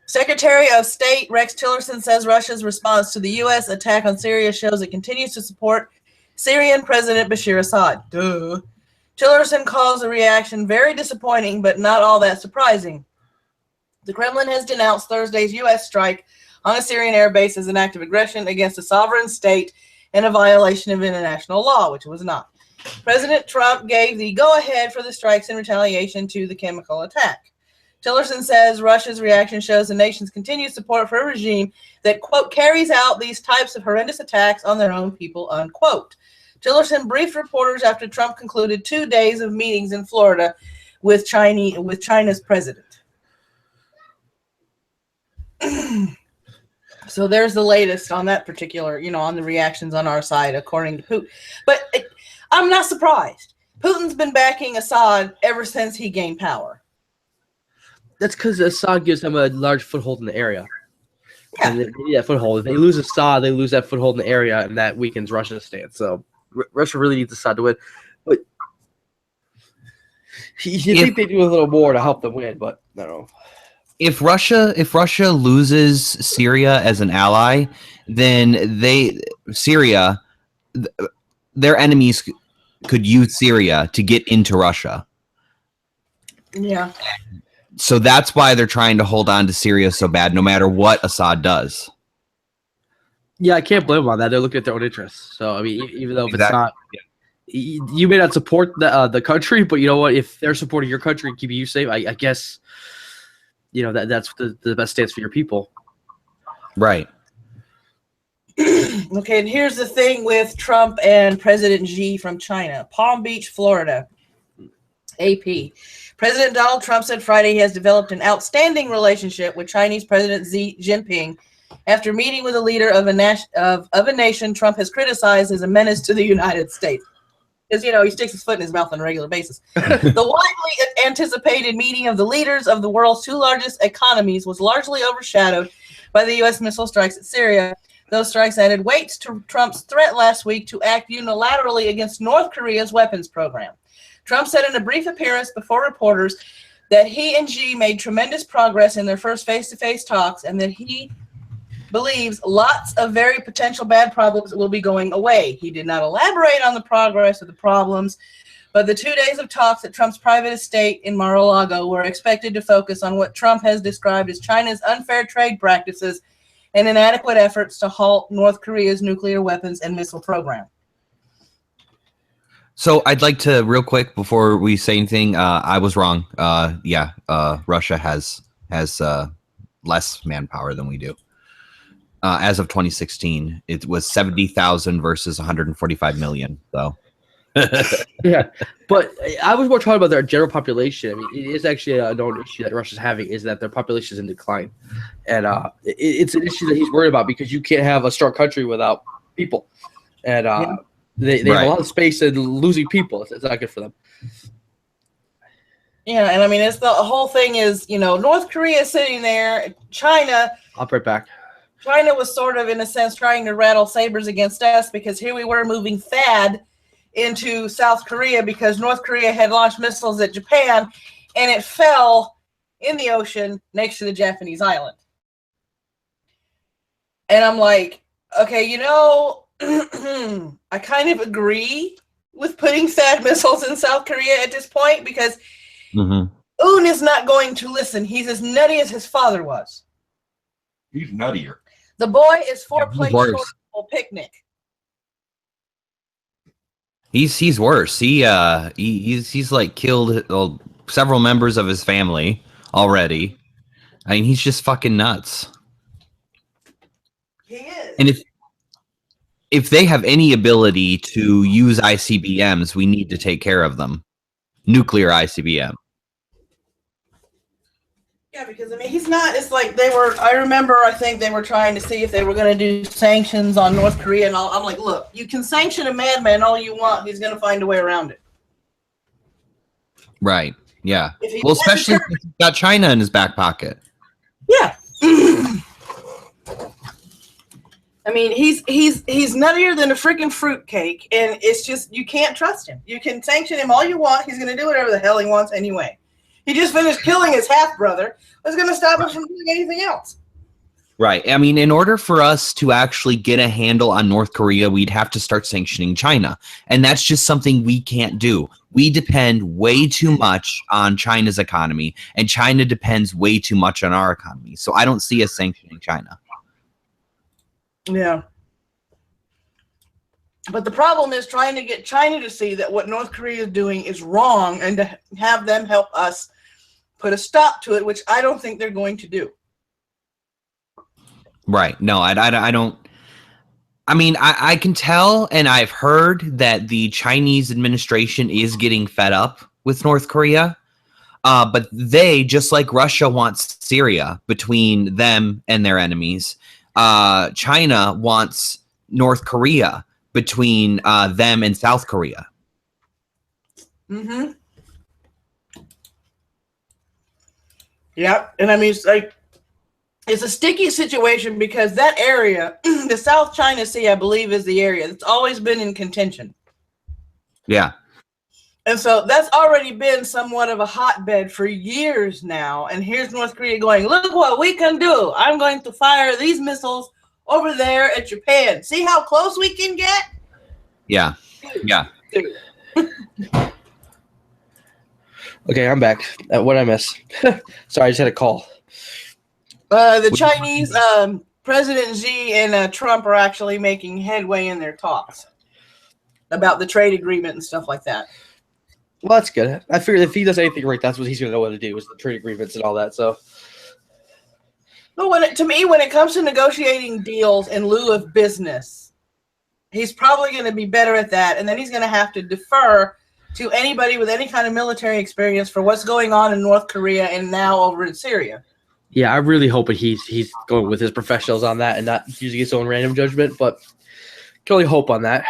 Secretary of State Rex Tillerson says Russia's response to the U.S. attack on Syria shows it continues to support Syrian President Bashar Assad. Duh. Tillerson calls the reaction very disappointing, but not all that surprising. The Kremlin has denounced Thursday's U.S. strike on a Syrian airbase as an act of aggression against a sovereign state and a violation of international law, which it was not. President Trump gave the go-ahead for the strikes in retaliation to the chemical attack. Tillerson says Russia's reaction shows the nation's continued support for a regime that, quote, carries out these types of horrendous attacks on their own people, unquote. Tillerson briefed reporters after Trump concluded 2 days of meetings in Florida with China's president. So there's the latest on that particular, on the reactions on our side, according to Putin. But I'm not surprised. Putin's been backing Assad ever since he gained power. That's because Assad gives them a large foothold in the area. Yeah. And they need that foothold. If they lose Assad, they lose that foothold in the area, and that weakens Russia's stance. So Russia really needs Assad to win. But you think they do a little more to help them win, but I don't know. If Russia loses Syria as an ally, then Syria, their enemies could use Syria to get into Russia. Yeah. So that's why they're trying to hold on to Syria so bad, no matter what Assad does. Yeah, I can't blame them on that. They're looking at their own interests. So, I mean, even though if it's not, you may not support the country, but you know what? If they're supporting your country and keeping you safe, I guess, that's the best stance for your people. Right. Okay, and here's the thing with Trump and President Xi from China. Palm Beach, Florida. AP. President Donald Trump said Friday he has developed an outstanding relationship with Chinese President Xi Jinping after meeting with a leader of a nation Trump has criticized as a menace to the United States. Because, he sticks his foot in his mouth on a regular basis. The widely anticipated meeting of the leaders of the world's two largest economies was largely overshadowed by the U.S. missile strikes at Syria. Those strikes added weight to Trump's threat last week to act unilaterally against North Korea's weapons program. Trump said in a brief appearance before reporters that he and Xi made tremendous progress in their first face-to-face talks and that he believes lots of very potential bad problems will be going away. He did not elaborate on the progress or the problems, but the 2 days of talks at Trump's private estate in Mar-a-Lago were expected to focus on what Trump has described as China's unfair trade practices and inadequate efforts to halt North Korea's nuclear weapons and missile program. So I'd like to, real quick, before we say anything, I was wrong. Russia has less manpower than we do. As of 2016, it was 70,000 versus 145 million. So, yeah, but I was more talking about their general population. I mean, it is actually a known issue that Russia's having is that their population is in decline, and it's an issue that he's worried about because you can't have a strong country without people, and they have a lot of space and losing people. It's not good for them. Yeah, and I mean, it's the whole thing is, North Korea sitting there, China. I'll be right back. China was sort of, in a sense, trying to rattle sabers against us because here we were moving THAAD into South Korea because North Korea had launched missiles at Japan and it fell in the ocean next to the Japanese island. And I'm like, okay, I kind of agree with putting THAAD missiles in South Korea at this point because Un is not going to listen. He's as nutty as his father was. He's nuttier. The boy is 4 plates short of a picnic. He's worse. He's like killed several members of his family already. I mean, he's just fucking nuts. He is. And if they have any ability to use ICBMs, we need to take care of them. Nuclear ICBM. Yeah, because I mean, he's not. It's like they were. I remember. I think they were trying to see if they were going to do sanctions on North Korea, and all. I'm like, look, you can sanction a madman all you want. He's going to find a way around it. Right. Yeah. Well, especially if he's got China in his back pocket. Yeah. I mean, he's nuttier than a freaking fruitcake, and it's just you can't trust him. You can sanction him all you want. He's going to do whatever the hell he wants anyway. He just finished killing his half-brother. What's going to stop him from doing anything else? Right. I mean, in order for us to actually get a handle on North Korea, we'd have to start sanctioning China. And that's just something we can't do. We depend way too much on China's economy, and China depends way too much on our economy. So I don't see us sanctioning China. Yeah. But the problem is trying to get China to see that what North Korea is doing is wrong and to have them help us put a stop to it, which I don't think they're going to do. Right. No, I don't. I mean, I can tell, and I've heard that the Chinese administration is getting fed up with North Korea. But they, just like Russia wants Syria between them and their enemies, China wants North Korea between them and South Korea. Mm-hmm. Yep. And I mean, it's a sticky situation because that area, the South China Sea, I believe, is the area that's always been in contention. Yeah. And so that's already been somewhat of a hotbed for years now. And here's North Korea going, look what we can do. I'm going to fire these missiles over there at Japan. See how close we can get? Yeah. Yeah. Okay, I'm back. What'd I miss? Sorry, I just had a call. The Chinese, President Xi and Trump are actually making headway in their talks about the trade agreement and stuff like that. Well, that's good. I figured if he does anything right, that's what he's going to know what to do, is the trade agreements and all that. So, but to me, when it comes to negotiating deals in lieu of business, he's probably going to be better at that, and then he's going to have to defer to anybody with any kind of military experience for what's going on in North Korea and now over in Syria. yeah, I'm really hoping he's going with his professionals on that and not using his own random judgment, but can only hope on that.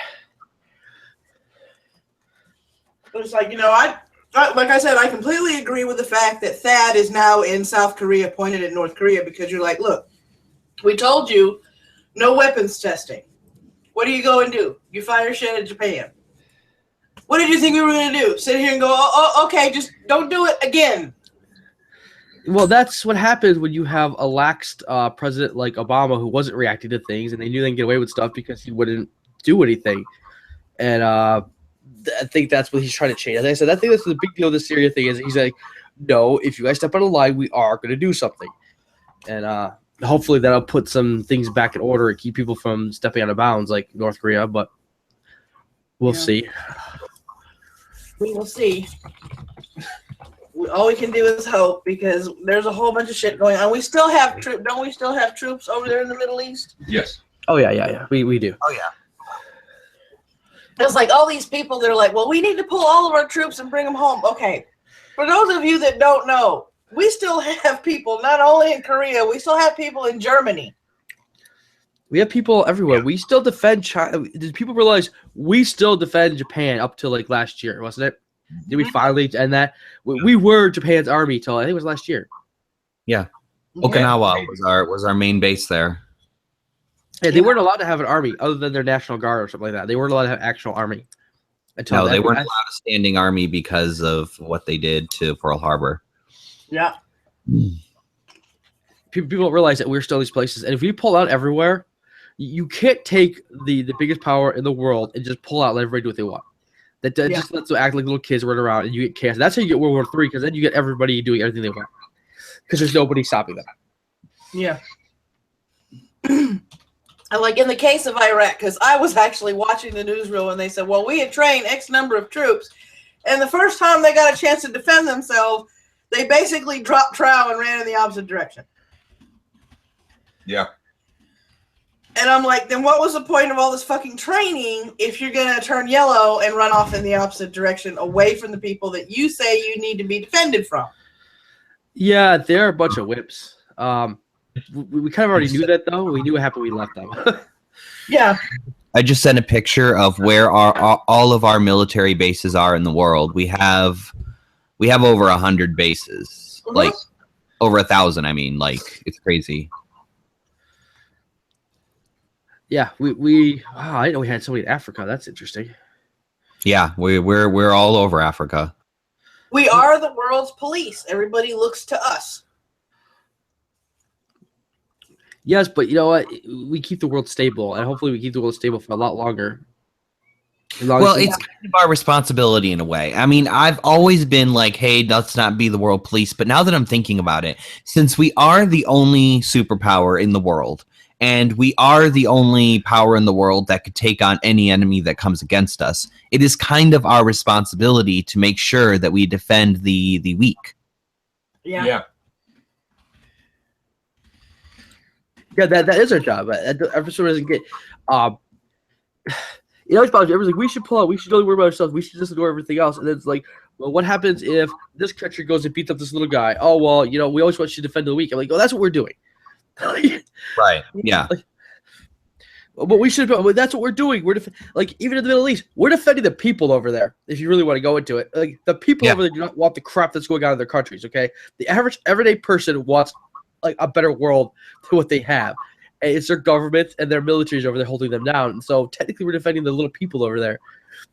But it's like, I like I said, I completely agree with the fact that THAAD is now in South Korea, pointed at North Korea, because you're like, look, we told you no weapons testing. What do you go and do? You fire shit at Japan. What did you think we were going to do? Sit here and go, oh, okay, just don't do it again. Well, that's what happens when you have a laxed president like Obama who wasn't reacting to things, and they knew they could get away with stuff because he wouldn't do anything. And I think that's what he's trying to change. As I said, I think that's the big deal of the Syria thing is he's like, no, if you guys step out of line, we are going to do something. And hopefully that'll put some things back in order and keep people from stepping out of bounds like North Korea, but we'll see. We will see. All we can do is hope, because there's a whole bunch of shit going on. We still have troops. Don't we still have troops over there in the Middle East? Yes. Oh, yeah. We do. Oh, yeah. It's like all these people, they're like, well, we need to pull all of our troops and bring them home. Okay. For those of you that don't know, we still have people, not only in Korea, we still have people in Germany. We have people everywhere. We still defend China. Did people realize we still defend Japan up till like last year, wasn't it? Did we finally end that? We were Japan's army till I think it was last year. Yeah. Okinawa was our main base there. Yeah, they weren't allowed to have an army other than their National Guard or something like that. They weren't allowed to have actual army. No, they weren't allowed a standing army because of what they did to Pearl Harbor. Yeah. People don't realize that we're still in these places. And if we pull out everywhere, you can't take the biggest power in the world and just pull out and let everybody do what they want. That just lets them act like little kids run around and you get chaos. That's how you get World War III, because then you get everybody doing everything they want. Because there's nobody stopping them. Yeah. Like in the case of Iraq, because I was actually watching the newsreel and they said, well, we had trained X number of troops. And the first time they got a chance to defend themselves, They basically dropped trowel and ran in the opposite direction. Yeah. And I'm like, then what was the point of all this fucking training if you're going to turn yellow and run off in the opposite direction away from the people that you say you need to be defended from? Yeah, they're a bunch of whips. We kind of already knew that, though. We knew what happened when we left them. Yeah. I just sent a picture of where all of our military bases are in the world. We have over 100 bases, like over 1,000. I mean, like it's crazy. Yeah, wow, I didn't know we had so many in Africa. That's interesting. Yeah, we're all over Africa. We are the world's police. Everybody looks to us. Yes, but you know what? We keep the world stable, and hopefully we keep the world stable for a lot longer. Well, it's kind of our responsibility in a way. I mean, I've always been like, hey, let's not be the world police. But now that I'm thinking about it, since we are the only superpower in the world, and we are the only power in the world that could take on any enemy that comes against us, it is kind of our responsibility to make sure that we defend the weak. Yeah. Yeah, that is our job. Every sort doesn't get, you know, everyone's like, we should pull out. We should only worry about ourselves. We should just ignore everything else. And then it's like, well, what happens if this country goes and beats up this little guy? Oh, well, you know, we always want you to defend the weak. I'm like, oh, that's what we're doing. Right. Yeah. But we should. That's what we're doing. We're like, even in the Middle East, we're defending the people over there. If you really want to go into it, like the people over there do not want the crap that's going on in their countries. Okay, the average everyday person wants like a better world to what they have. And it's their government and their militaries over there holding them down. And so technically, we're defending the little people over there.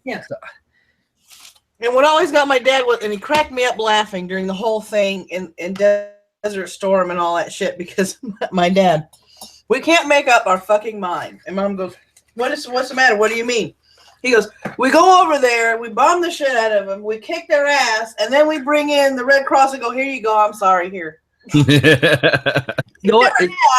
Yeah. So. And what always got my dad was, and he cracked me up laughing during the whole thing in Desert Storm and all that shit, because my dad, we can't make up our fucking mind. And Mom goes, what's the matter? What do you mean? He goes, we go over there, we bomb the shit out of them, we kick their ass, and then we bring in the Red Cross and go, here you go, I'm sorry, here. You know what?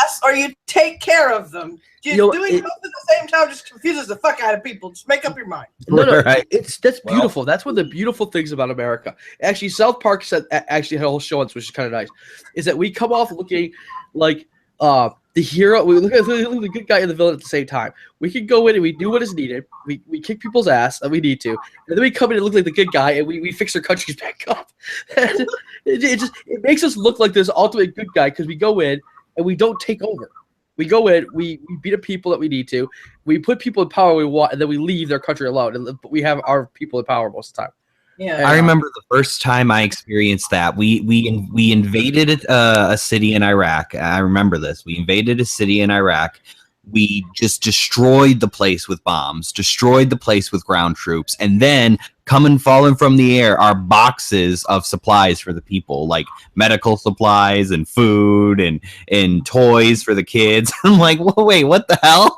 Ass, or you take care of them. Just doing both at the same time just confuses the fuck out of people. Just make up your mind. No, right. That's beautiful. That's one of the beautiful things about America. Actually, South Park actually had a whole show on this, which is kind of nice. Is that we come off looking like the hero. We look at the good guy and the villain at the same time. We can go in and we do what is needed. We kick people's ass and we need to, and then we come in and look like the good guy and we fix their countries back up. It makes us look like this ultimate good guy because we go in and we don't take over. We go in, we beat up people that we need to, we put people in power we want, and then we leave their country alone. And we have our people in power most of the time. Yeah, and I remember the first time I experienced that. We invaded a city in Iraq. I remember this. We invaded a city in Iraq. We just destroyed the place with bombs, destroyed the place with ground troops, and then coming falling from the air are boxes of supplies for the people, like medical supplies and food and toys for the kids. I'm like, whoa, wait, what the hell?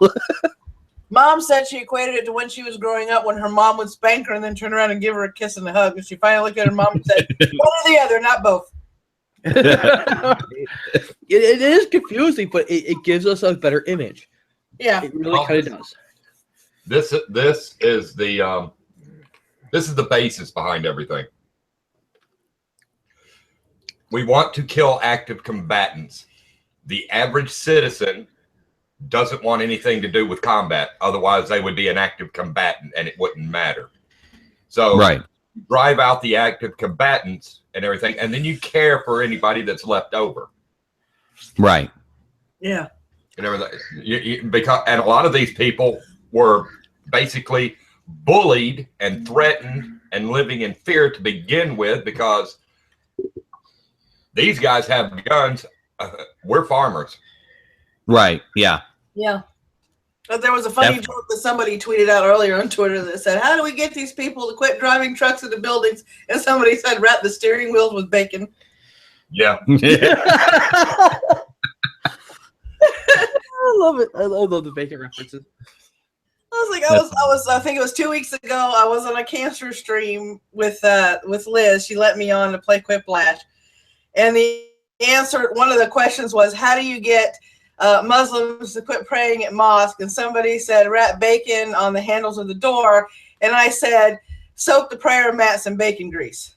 Mom said she equated it to when she was growing up, when her mom would spank her and then turn around and give her a kiss and a hug. And she finally looked at her mom and said, one or the other, not both. It is confusing, but it gives us a better image. Yeah, it really kind of does. This is the basis behind everything. We want to kill active combatants. The average citizen doesn't want anything to do with combat. Otherwise, they would be an active combatant and it wouldn't matter. So right. Drive out the active combatants and everything, and then you care for anybody that's left over. Right. Yeah. And everything. Because a lot of these people were basically bullied and threatened and living in fear to begin with, because these guys have guns. We're farmers. Right. Yeah. Yeah. But there was a funny joke that somebody tweeted out earlier on Twitter that said, how do we get these people to quit driving trucks into buildings? And somebody said, wrap the steering wheels with bacon. Yeah. I love it. I love the bacon references. I think it was 2 weeks ago. I was on a cancer stream with Liz. She let me on to play Quiplash. And the answer, one of the questions was, how do you get Muslims to quit praying at mosque? And somebody said, wrap bacon on the handles of the door. And I said, soak the prayer mats in bacon grease.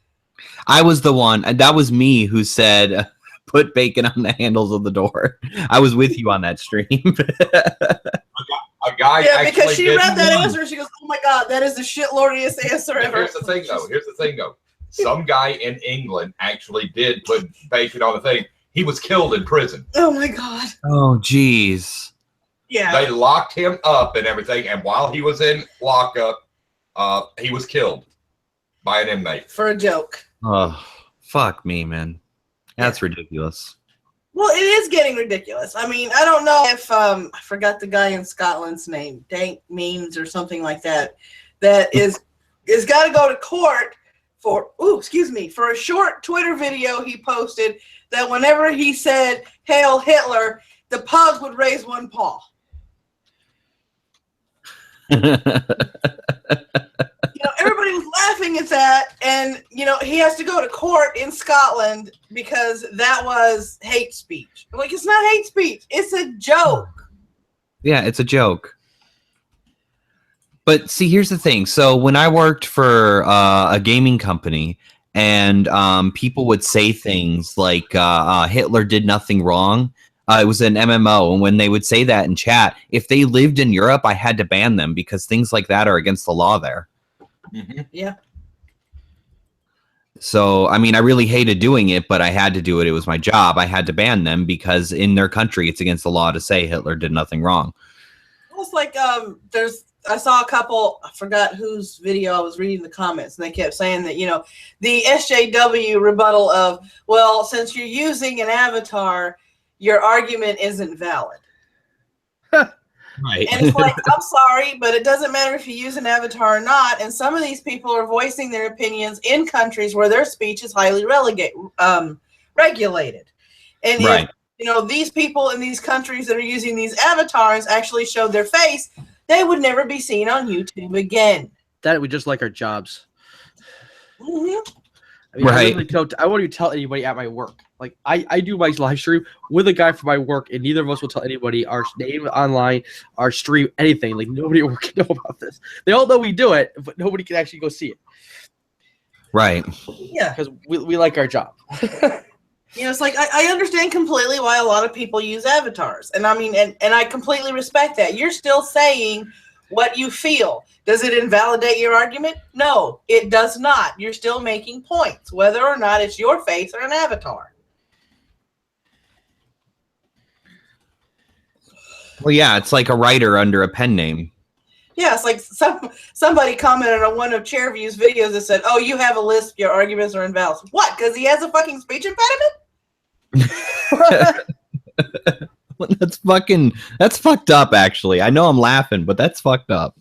I was the one, and that was me who said, "Put bacon on the handles of the door." I was with you on that stream. A guy Yeah, because actually she did read that one. answer, she goes, "Oh my god, that is the shitlordiest answer And ever." here's the thing, though. Some guy in England actually did put bacon on the thing. He was killed in prison. Oh my god. Oh, jeez. Yeah. They locked him up and everything, and while he was in lockup, he was killed by an inmate. For a joke. Oh, fuck me, man. That's ridiculous. Well, it is getting ridiculous. I mean, I don't know if I forgot the guy in Scotland's name, Dank Means or something like that, that is got to go to court for a short Twitter video he posted that whenever he said "Hail Hitler," the pug would raise one paw. Everybody was laughing at that, and he has to go to court in Scotland because that was hate speech. I'm like, it's not hate speech, it's a joke. Yeah, it's a joke. But see, here's the thing. So when I worked for a gaming company, and people would say things like Hitler did nothing wrong. It was an MMO, and when they would say that in chat, if they lived in Europe, I had to ban them because things like that are against the law there. Mm-hmm. Yeah. So, I mean, I really hated doing it, but I had to do it. It was my job. I had to ban them because in their country, it's against the law to say Hitler did nothing wrong. It's like I saw a couple, I forgot whose video I was reading the comments, and they kept saying that, the SJW rebuttal of, well, since you're using an avatar, your argument isn't valid. Right. And it's like, I'm sorry, but it doesn't matter if you use an avatar or not. And some of these people are voicing their opinions in countries where their speech is highly regulated. And right. if, these people in these countries that are using these avatars actually showed their face, they would never be seen on YouTube again. That we just like our jobs. Mm-hmm. I mean, right. I won't even tell anybody at my work. Like I do my live stream with a guy from my work, and neither of us will tell anybody our name online, our stream, anything. Like nobody at work can know about this. They all know we do it, but nobody can actually go see it. Right. Yeah. Because we like our job. It's like I understand completely why a lot of people use avatars. And I mean, and I completely respect that. You're still saying what you feel. Does it invalidate your argument? No, it does not. You're still making points, whether or not it's your face or an avatar. Well, yeah, it's like a writer under a pen name. Yeah, it's like somebody commented on one of Chairview's videos that said, "Oh, you have a lisp. Your arguments are invalid." What? Because he has a fucking speech impediment? That's fucked up, actually. I know I'm laughing, but that's fucked up.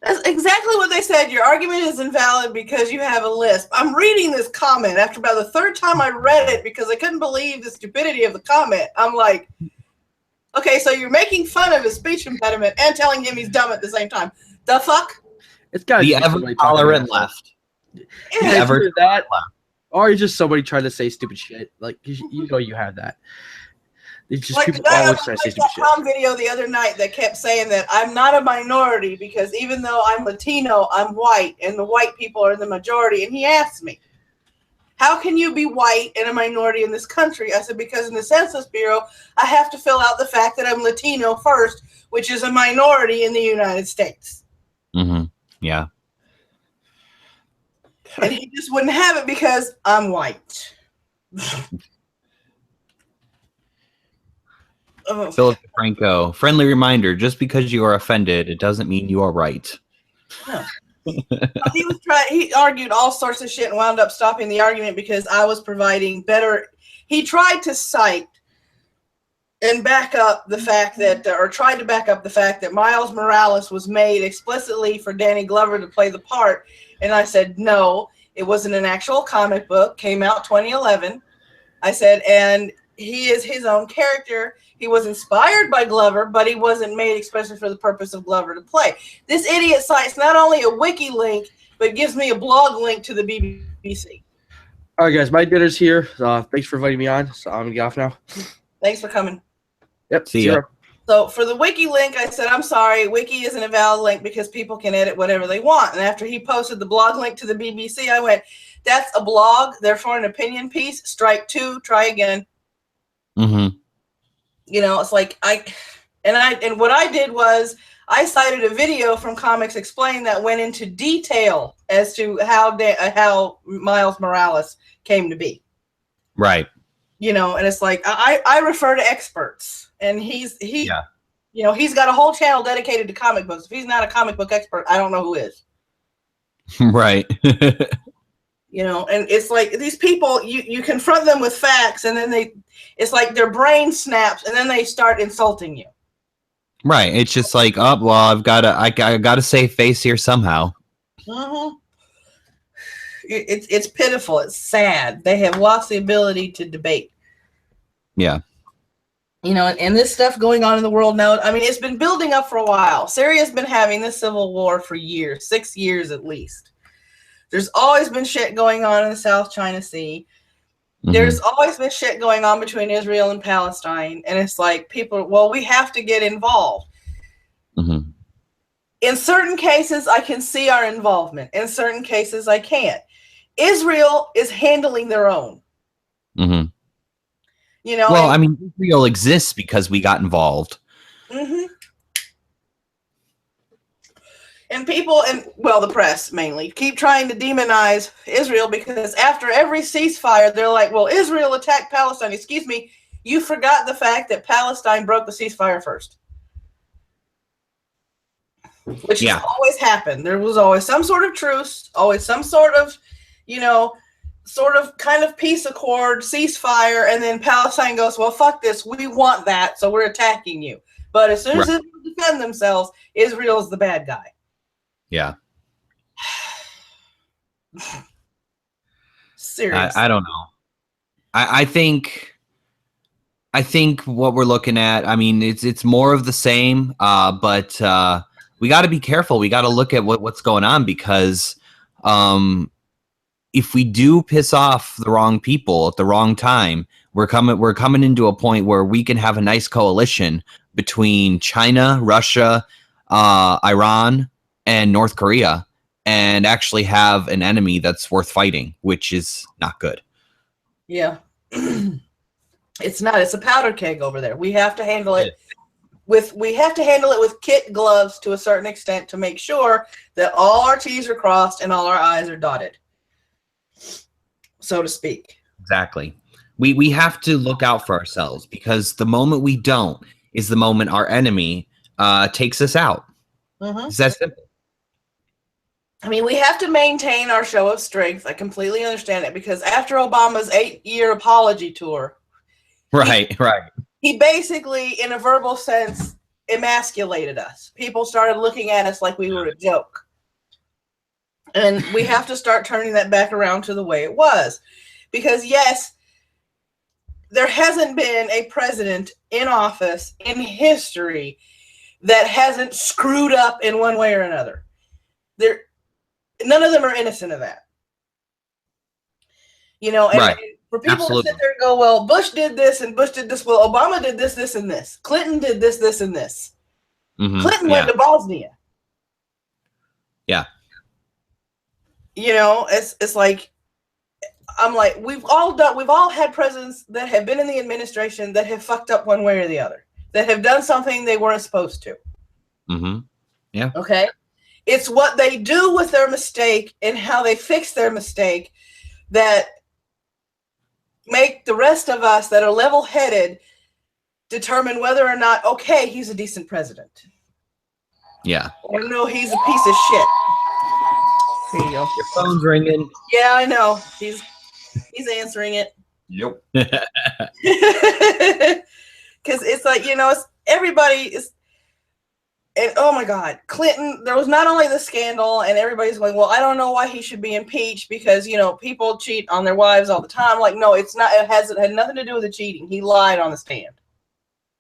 That's exactly what they said. Your argument is invalid because you have a lisp. I'm reading this comment after about the third time I read it because I couldn't believe the stupidity of the comment. I'm like, okay, so you're making fun of his speech impediment and telling him he's dumb at the same time. The fuck? It's got the ever tolerant left. Yeah, Either that, or it's just somebody trying to say stupid shit. Like you have that. It's just like people the guy always on trying to say stupid shit. video the other night that kept saying that I'm not a minority because even though I'm Latino, I'm white, and the white people are the majority. And he asked me, how can you be white and a minority in this country? I said, because in the Census Bureau, I have to fill out the fact that I'm Latino first, which is a minority in the United States. Mm-hmm. Yeah. And he just wouldn't have it because I'm white. Philip Franco, friendly reminder, just because you are offended, it doesn't mean you are right. No. He argued all sorts of shit and wound up stopping the argument because I was providing better. He tried to cite and back up the fact that, or tried to back up the fact that Miles Morales was made explicitly for Danny Glover to play the part. And I said, no, it wasn't an actual comic book, came out 2011. I said, and he is his own character. He was inspired by Glover, but he wasn't made especially for the purpose of Glover to play. This idiot cites not only a wiki link, but gives me a blog link to the BBC. All right, guys, my dinner's here. Thanks for inviting me on. So I'm going to get off now. Thanks for coming. Yep, see ya. So for the wiki link, I said, I'm sorry, wiki isn't a valid link because people can edit whatever they want. And after he posted the blog link to the BBC, I went, That's a blog. They're for an opinion piece. Strike 2. Try again. Mm-hmm. You know, it's like and what I did was I cited a video from Comics Explained that went into detail as to how Miles Morales came to be. Right. You know, and it's like I refer to experts, and he's got a whole channel dedicated to comic books. If he's not a comic book expert, I don't know who is. Right. You know, and it's like these people, you confront them with facts, and then it's like their brain snaps, and then they start insulting you. Right. It's just like, oh, well, I gotta save face here somehow. Mm-hmm. It's pitiful. It's sad. They have lost the ability to debate. Yeah. You know, and this stuff going on in the world now, I mean, it's been building up for a while. Syria's been having this civil war for years, 6 years at least. There's always been shit going on in the South China Sea. Mm-hmm. There's always been shit going on between Israel and Palestine. And it's like people, well, we have to get involved. Mm-hmm. In certain cases, I can see our involvement. In certain cases, I can't. Israel is handling their own. Mm-hmm. You know, well, I mean, Israel exists because we got involved. Mm-hmm. And people, the press mainly, keep trying to demonize Israel because after every ceasefire, they're like, well, Israel attacked Palestine. Excuse me, you forgot the fact that Palestine broke the ceasefire first. Which has always happened. There was always some sort of truce, always some sort of, kind of peace accord, ceasefire, and then Palestine goes, well, fuck this, we want that, so we're attacking you. But as soon as they defend themselves, Israel's the bad guy. Yeah. Seriously. I don't know. I think what we're looking at, I mean, it's more of the same, but we got to be careful. We got to look at what's going on because if we do piss off the wrong people at the wrong time, we're coming into a point where we can have a nice coalition between China, Russia, Iran, and North Korea, and actually have an enemy that's worth fighting, which is not good. Yeah. It's not. It's a powder keg over there. We have to handle it with kit gloves to a certain extent to make sure that all our T's are crossed and all our I's are dotted, so to speak. Exactly. We have to look out for ourselves because the moment we don't is the moment our enemy takes us out. Mm-hmm. It's that simple. I mean, we have to maintain our show of strength. I completely understand it because after Obama's 8-year apology tour, right. He basically, in a verbal sense, emasculated us. People started looking at us like we were a joke. And we have to start turning that back around to the way it was. Because, yes, there hasn't been a president in office in history that hasn't screwed up in one way or another. None of them are innocent of that. You know, and for people to sit there and go, well, Bush did this and Bush did this. Well, Obama did this, this, and this. Clinton did this, this, and this. Mm-hmm. Clinton went to Bosnia. Yeah. You know, it's like, I'm like, we've all had presidents that have been in the administration that have fucked up one way or the other, that have done something they weren't supposed to. Mm-hmm. Yeah. Okay. It's what they do with their mistake and how they fix their mistake that make the rest of us that are level-headed determine whether or not, okay, he's a decent president. Yeah. Or no, he's a piece of shit. Here you go. Your phone's ringing. Yeah, I know. He's answering it. Yep. Because it's like, it's everybody is. And oh my God, Clinton, there was not only the scandal and everybody's going, well, I don't know why he should be impeached because, people cheat on their wives all the time. Like, no, it's not, it had nothing to do with the cheating. He lied on the stand.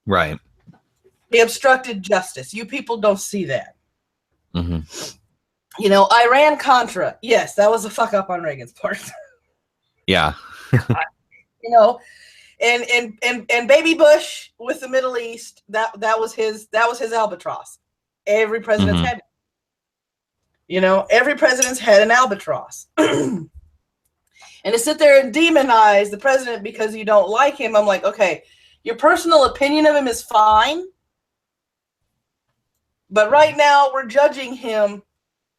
Right. He obstructed justice. You people don't see that. Mm-hmm. Iran-Contra. Yes, that was a fuck up on Reagan's part. Yeah. And Baby Bush with the Middle East, that was his albatross. Every president's had, every president's had an albatross. And to sit there and demonize the president because you don't like him, I'm like, okay, your personal opinion of him is fine. But right now we're judging him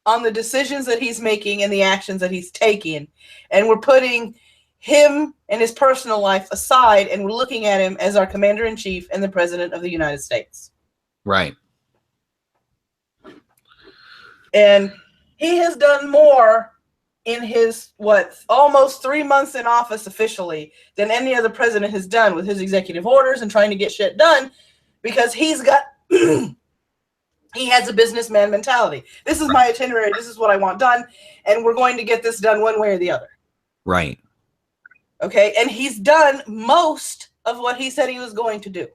on the decisions that he's making and the actions that he's taking. And we're putting him and his personal life aside, and we're looking at him as our commander-in-chief and the president of the United States. Right. And he has done more in his, almost 3 months in office officially than any other president has done with his executive orders and trying to get shit done, because he's got, he has a businessman mentality. This is my itinerary. This is what I want done. And we're going to get this done one way or the other. Right. Okay. And he's done most of what he said he was going to do.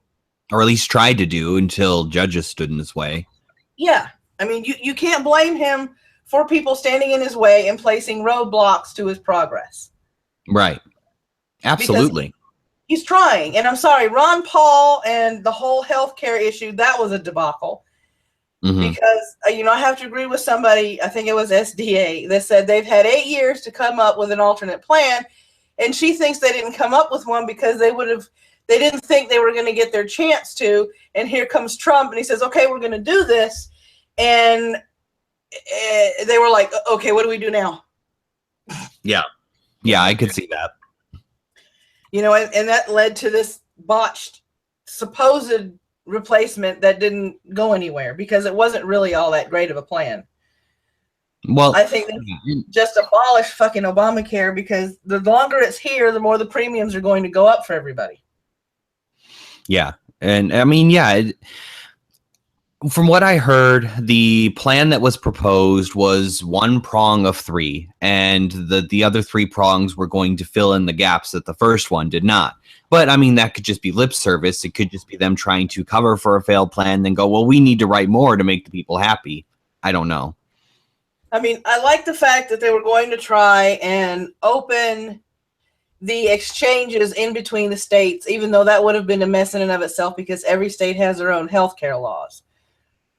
Or at least tried to do until judges stood in his way. Yeah. I mean, you can't blame him for people standing in his way and placing roadblocks to his progress. Right. Absolutely. Because he's trying. And I'm sorry, Ron Paul and the whole healthcare issue, that was a debacle. Mm-hmm. Because, I have to agree with somebody, I think it was SDA, that said they've had 8 years to come up with an alternate plan. And she thinks they didn't come up with one because they didn't think they were going to get their chance to. And here comes Trump and he says, okay, we're going to do this. And they were like, okay, what do we do now? Yeah. Yeah, I could see that. And that led to this botched supposed replacement that didn't go anywhere because it wasn't really all that great of a plan. Well, I think they just abolish fucking Obamacare, because the longer it's here, the more the premiums are going to go up for everybody. Yeah. And I mean, yeah, from what I heard, the plan that was proposed was one prong of 3, and the other 3 prongs were going to fill in the gaps that the first one did not. But I mean, that could just be lip service. It could just be them trying to cover for a failed plan, then go, well, we need to write more to make the people happy. I don't know. I mean, I like the fact that they were going to try and open the exchanges in between the states, even though that would have been a mess in and of itself because every state has their own healthcare laws.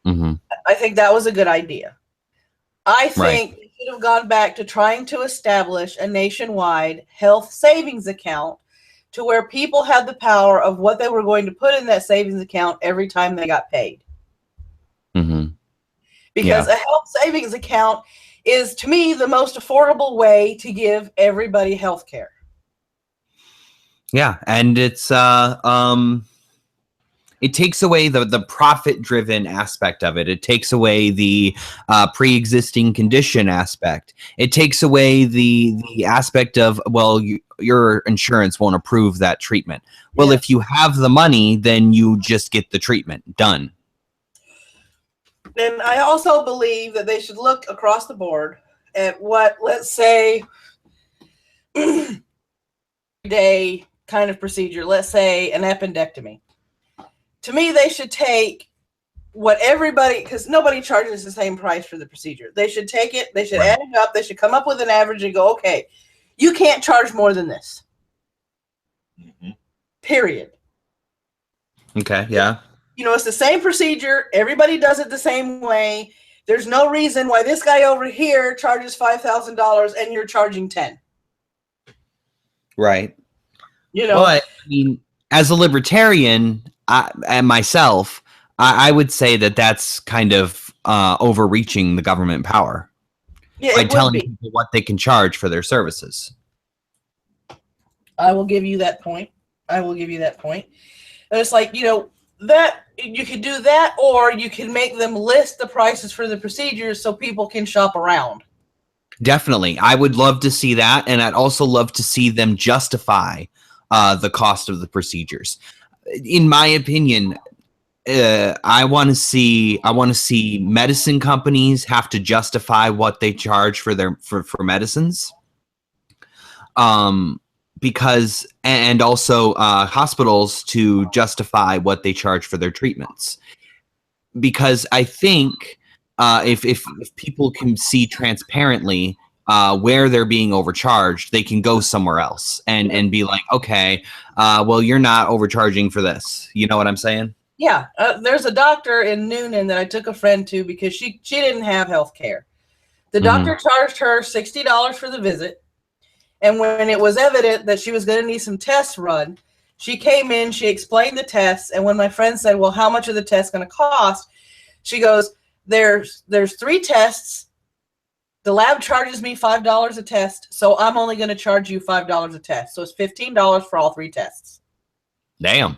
Mm-hmm. I think that was a good idea. I think they should have gone back to trying to establish a nationwide health savings account to where people had the power of what they were going to put in that savings account every time they got paid. Mm-hmm. Because a health savings account is, to me, the most affordable way to give everybody health care. Yeah, and it's it takes away the profit-driven aspect of it. It takes away the pre-existing condition aspect. It takes away the aspect of, well, your insurance won't approve that treatment. Well, if you have the money, then you just get the treatment done. And I also believe that they should look across the board at what, let's say, day kind of procedure, let's say an appendectomy. To me, they should take what everybody, because nobody charges the same price for the procedure. They should take it, they should add it up, they should come up with an average and go, okay, you can't charge more than this. Mm-hmm. Period. Okay, yeah. It's the same procedure. Everybody does it the same way. There's no reason why this guy over here charges $5,000 and you're charging 10. Right. Well, I mean, as a libertarian, and myself, I would say that that's kind of overreaching the government power by telling people what they can charge for their services. I will give you that point. And it's like, that you could do that, or you can make them list the prices for the procedures so people can shop around. Definitely. I would love to see that. And I'd also love to see them justify the cost of the procedures. In my opinion, I want to see medicine companies have to justify what they charge for their for medicines. Because, and also hospitals to justify what they charge for their treatments. Because I think if people can see transparently where they're being overcharged, they can go somewhere else and be like, okay, well, you're not overcharging for this. You know what I'm saying? Yeah. There's a doctor in Noonan that I took a friend to because she didn't have health care. The doctor charged her $60 for the visit. And when it was evident that she was going to need some tests run, she came in, she explained the tests. And when my friend said, well, how much are the tests going to cost? She goes, there's 3 tests. The lab charges me $5 a test. So I'm only going to charge you $5 a test. So it's $15 for all 3 tests. Damn.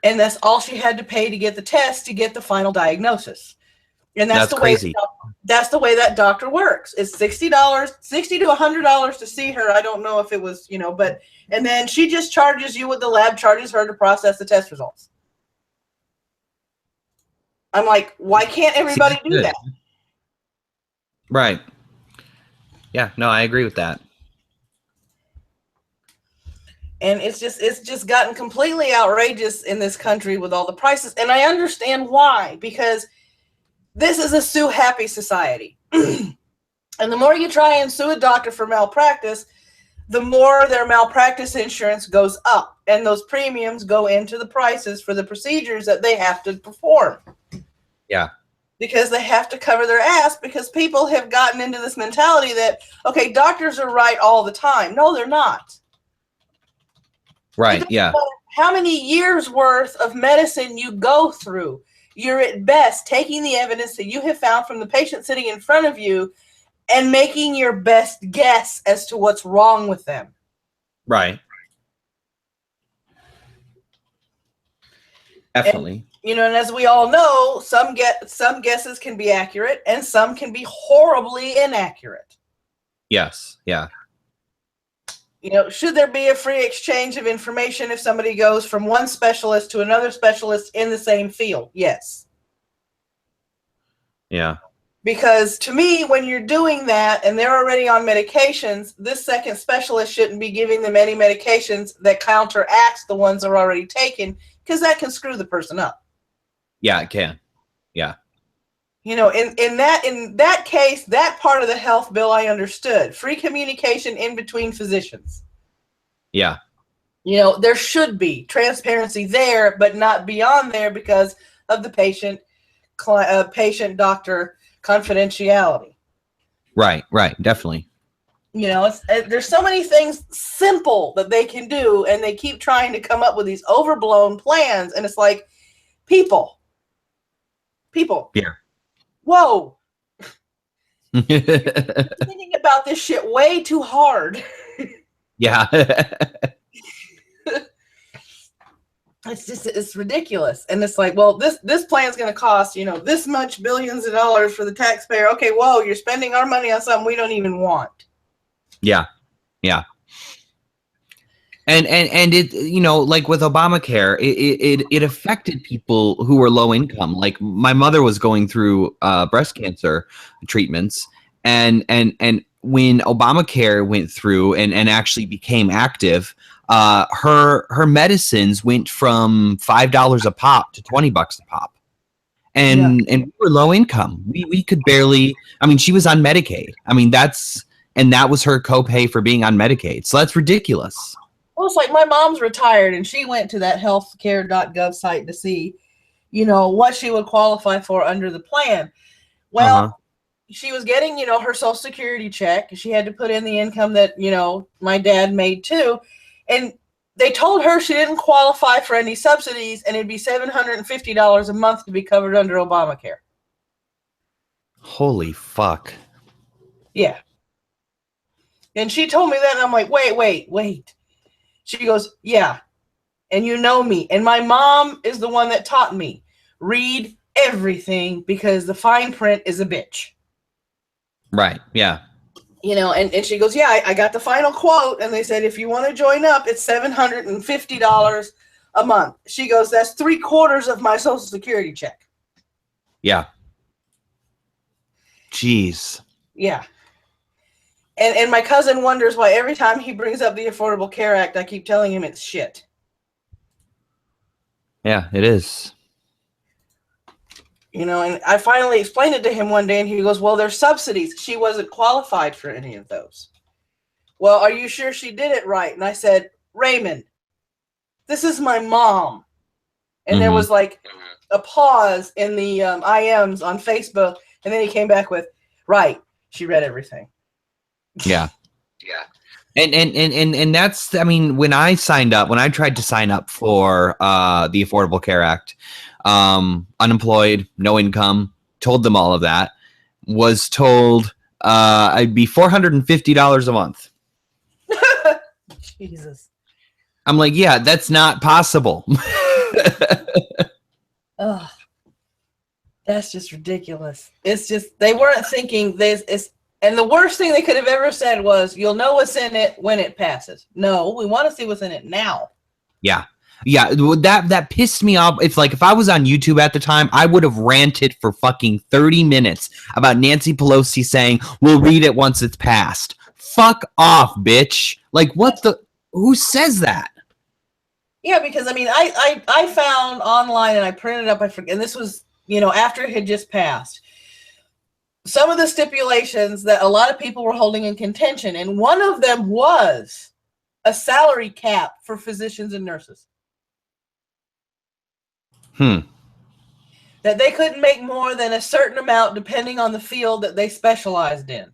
And that's all she had to pay to get the test to get the final diagnosis. And that's the crazy. way that's the way that doctor works. It's $60 to $100 to see her. I don't know if it was, but and then she just charges you what the lab charges her to process the test results. I'm like, why can't everybody do that? Right. Yeah, no, I agree with that. And it's just gotten completely outrageous in this country with all the prices. And I understand why, because this is a sue happy society. And the more you try and sue a doctor for malpractice, the more their malpractice insurance goes up. And those premiums go into the prices for the procedures that they have to perform. Yeah. Because they have to cover their ass, because people have gotten into this mentality that, okay, doctors are right all the time. No, they're not. Right, yeah. How many years worth of medicine you go through? You're at best taking the evidence that you have found from the patient sitting in front of you and making your best guess as to what's wrong with them. Right. Definitely. And, and as we all know, some guesses can be accurate and some can be horribly inaccurate. Yes, yeah. Should there be a free exchange of information if somebody goes from one specialist to another specialist in the same field? Yes. Yeah. Because to me, when you're doing that and they're already on medications, this second specialist shouldn't be giving them any medications that counteracts the ones they're already taking, because that can screw the person up. Yeah, it can. Yeah. In that case, that part of the health bill I understood. Free communication in between physicians. Yeah. There should be transparency there, but not beyond there because of the patient-doctor confidentiality. Right, definitely. There's so many things simple that they can do, and they keep trying to come up with these overblown plans, and it's like, people. Yeah. Whoa. Thinking about this shit way too hard. Yeah. It's ridiculous. And it's like, well, this plan's going to cost, this much billions of dollars for the taxpayer. Okay, whoa, you're spending our money on something we don't even want. Yeah. And it, like with Obamacare, it affected people who were low income. Like my mother was going through breast cancer treatments, and when Obamacare went through and actually became active, her medicines went from $5 a pop to $20 a pop. And we were low income. We could barely, she was on Medicaid. That was her copay for being on Medicaid. So that's ridiculous. Well, it's like my mom's retired and she went to that healthcare.gov site to see, what she would qualify for under the plan. Well, she was getting, her Social Security check. She had to put in the income that, my dad made too. And they told her she didn't qualify for any subsidies, and it'd be $750 a month to be covered under Obamacare. Holy fuck. Yeah. And she told me that, and I'm like, wait. She goes, yeah. And you know me. And my mom is the one that taught me. Read everything, because the fine print is a bitch. Right, yeah. And she goes, yeah, I got the final quote. And they said, if you want to join up, it's $750 a month. She goes, that's 3/4 of my Social Security check. Yeah. Jeez. Yeah. And my cousin wonders why every time he brings up the Affordable Care Act, I keep telling him it's shit. Yeah, it is. And I finally explained it to him one day, and he goes, well, there's subsidies. She wasn't qualified for any of those. Well, are you sure she did it right? And I said, Raymond, this is my mom. And there was like a pause in the IMs on Facebook, and then he came back with, right, she read everything. Yeah. And that's, I mean, when I tried to sign up for the Affordable Care Act, unemployed, no income, told them all of that, was told I'd be $450 a month. Jesus. I'm like, yeah, that's not possible. Oh, that's just ridiculous. It's just, they weren't thinking this. And the worst thing they could have ever said was, you'll know what's in it when it passes. No, we want to see what's in it now. Yeah. That pissed me off. It's like, if I was on YouTube at the time, I would have ranted for fucking 30 minutes about Nancy Pelosi saying, we'll read it once it's passed. Fuck off, bitch. Like, who says that? Yeah, because I mean, I found online and I printed up, and this was, after it had just passed, some of the stipulations that a lot of people were holding in contention, and one of them was a salary cap for physicians and nurses. That they couldn't make more than a certain amount depending on the field that they specialized in.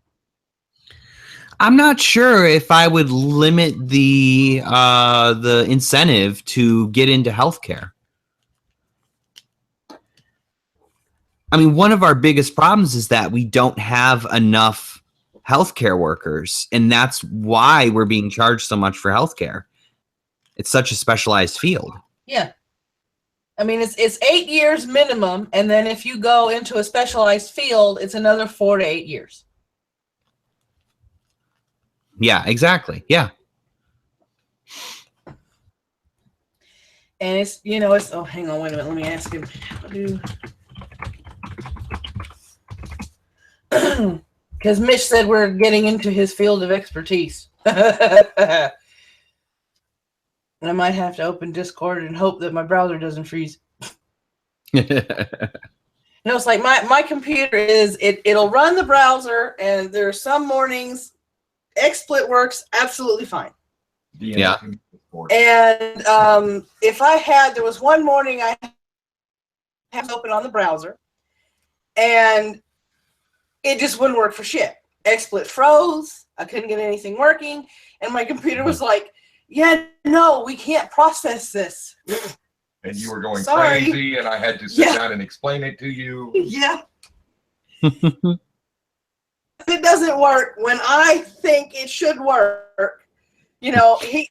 I'm not sure if I would limit the incentive to get into healthcare. I mean, one of our biggest problems is that we don't have enough healthcare workers, and that's why we're being charged so much for healthcare. It's such a specialized field. Yeah. I mean, it's 8 years minimum, and then if you go into a specialized field, it's another 4 to 8 years. Yeah, exactly. Yeah. And it's, oh, hang on, wait a minute. Let me ask him. Because Mitch said we're getting into his field of expertise. And I might have to open Discord and hope that my browser doesn't freeze. It's like my computer it'll run the browser, and there are some mornings XSplit works absolutely fine. Yeah. And if there was one morning I had to open on the browser, and it just wouldn't work for shit. XSplit froze. I couldn't get anything working, and my computer was like, yeah, no, we can't process this. And you were going Sorry. crazy, and I had to sit down and explain it to you. Yeah. It doesn't work when I think it should work. He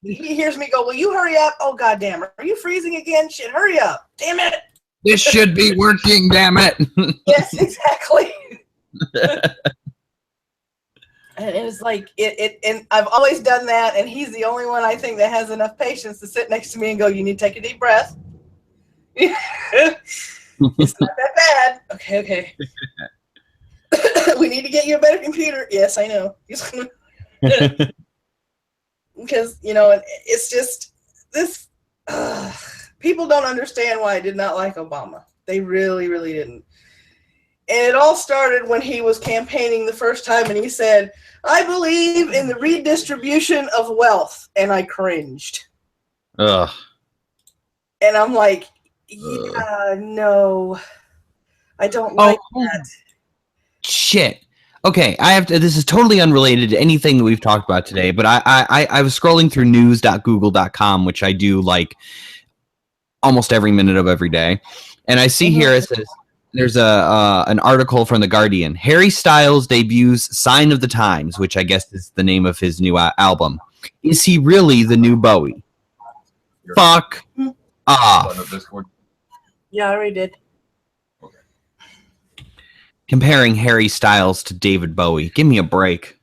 hears me go, will you hurry up? Oh, goddamn. Are you freezing again? Shit, hurry up. Damn it. This should be working, damn it. Yes, exactly. And it's like, and I've always done that, and he's the only one I think that has enough patience to sit next to me and go, you need to take a deep breath. It's not that bad. Okay. We need to get you a better computer. Yes, I know. Because, it's just this. People don't understand why I did not like Obama. They really, really didn't. And it all started when he was campaigning the first time, and he said, I believe in the redistribution of wealth. And I cringed. Ugh. And I'm like, yeah, no, I don't like that. Shit. Okay, this is totally unrelated to anything that we've talked about today, but I was scrolling through news.google.com, which I do like almost every minute of every day. And I see here it says, there's an article from The Guardian. Harry Styles debuts Sign of the Times, which I guess is the name of his new album. Is he really the new Bowie? Fuck off. Yeah, I already did. Okay. Comparing Harry Styles to David Bowie. Give me a break.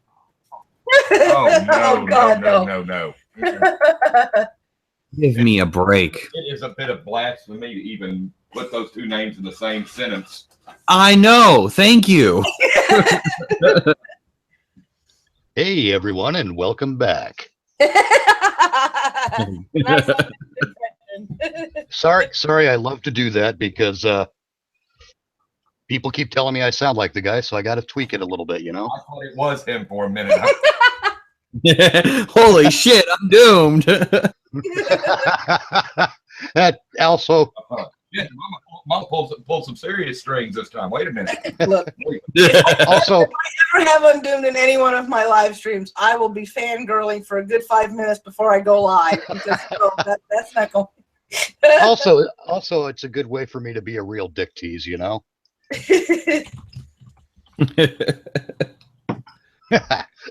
Oh, no, God, no. Give me a break. It is a bit of blasphemy to even put those two names in the same sentence. I know. Thank you. Hey, everyone, and welcome back. Sorry, I love to do that because people keep telling me I sound like the guy, so I got to tweak it a little bit, I thought it was him for a minute. Holy shit, I'm doomed. That also, Monk pulled some serious strings this time. Wait a minute. Look, Also, if I ever have Undoomed in any one of my live streams, I will be fangirling for a good 5 minutes before I go live because that's not going. also, it's a good way for me to be a real dick tease, you know.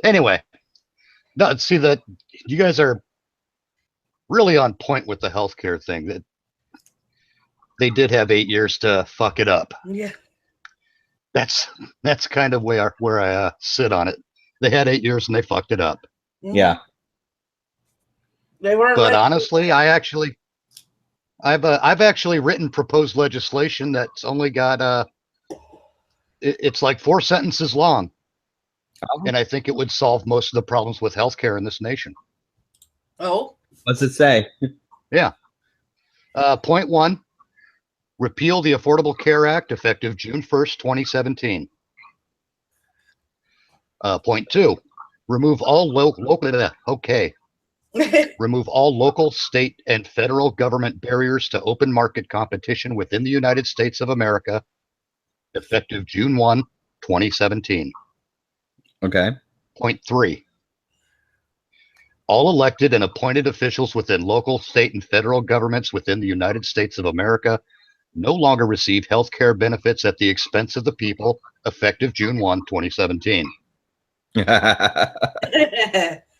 Anyway, no, see that you guys are really on point with the healthcare thing. That they did have 8 years to fuck it up. Yeah. That's kind of where I sit on it. They had 8 years and they fucked it up. Yeah. They were. But honestly, I've actually written proposed legislation that's only got it's like 4 sentences long, and I think it would solve most of the problems with healthcare in this nation. Oh. What's it say? Yeah. Point 1. Repeal the Affordable Care Act effective June 1st, 2017. Point 2. Remove all remove all local, state, and federal government barriers to open market competition within the United States of America, effective June 1, 2017. Okay. Point 3. All elected and appointed officials within local, state, and federal governments within the United States of America no longer receive health care benefits at the expense of the people, effective June 1, 2017.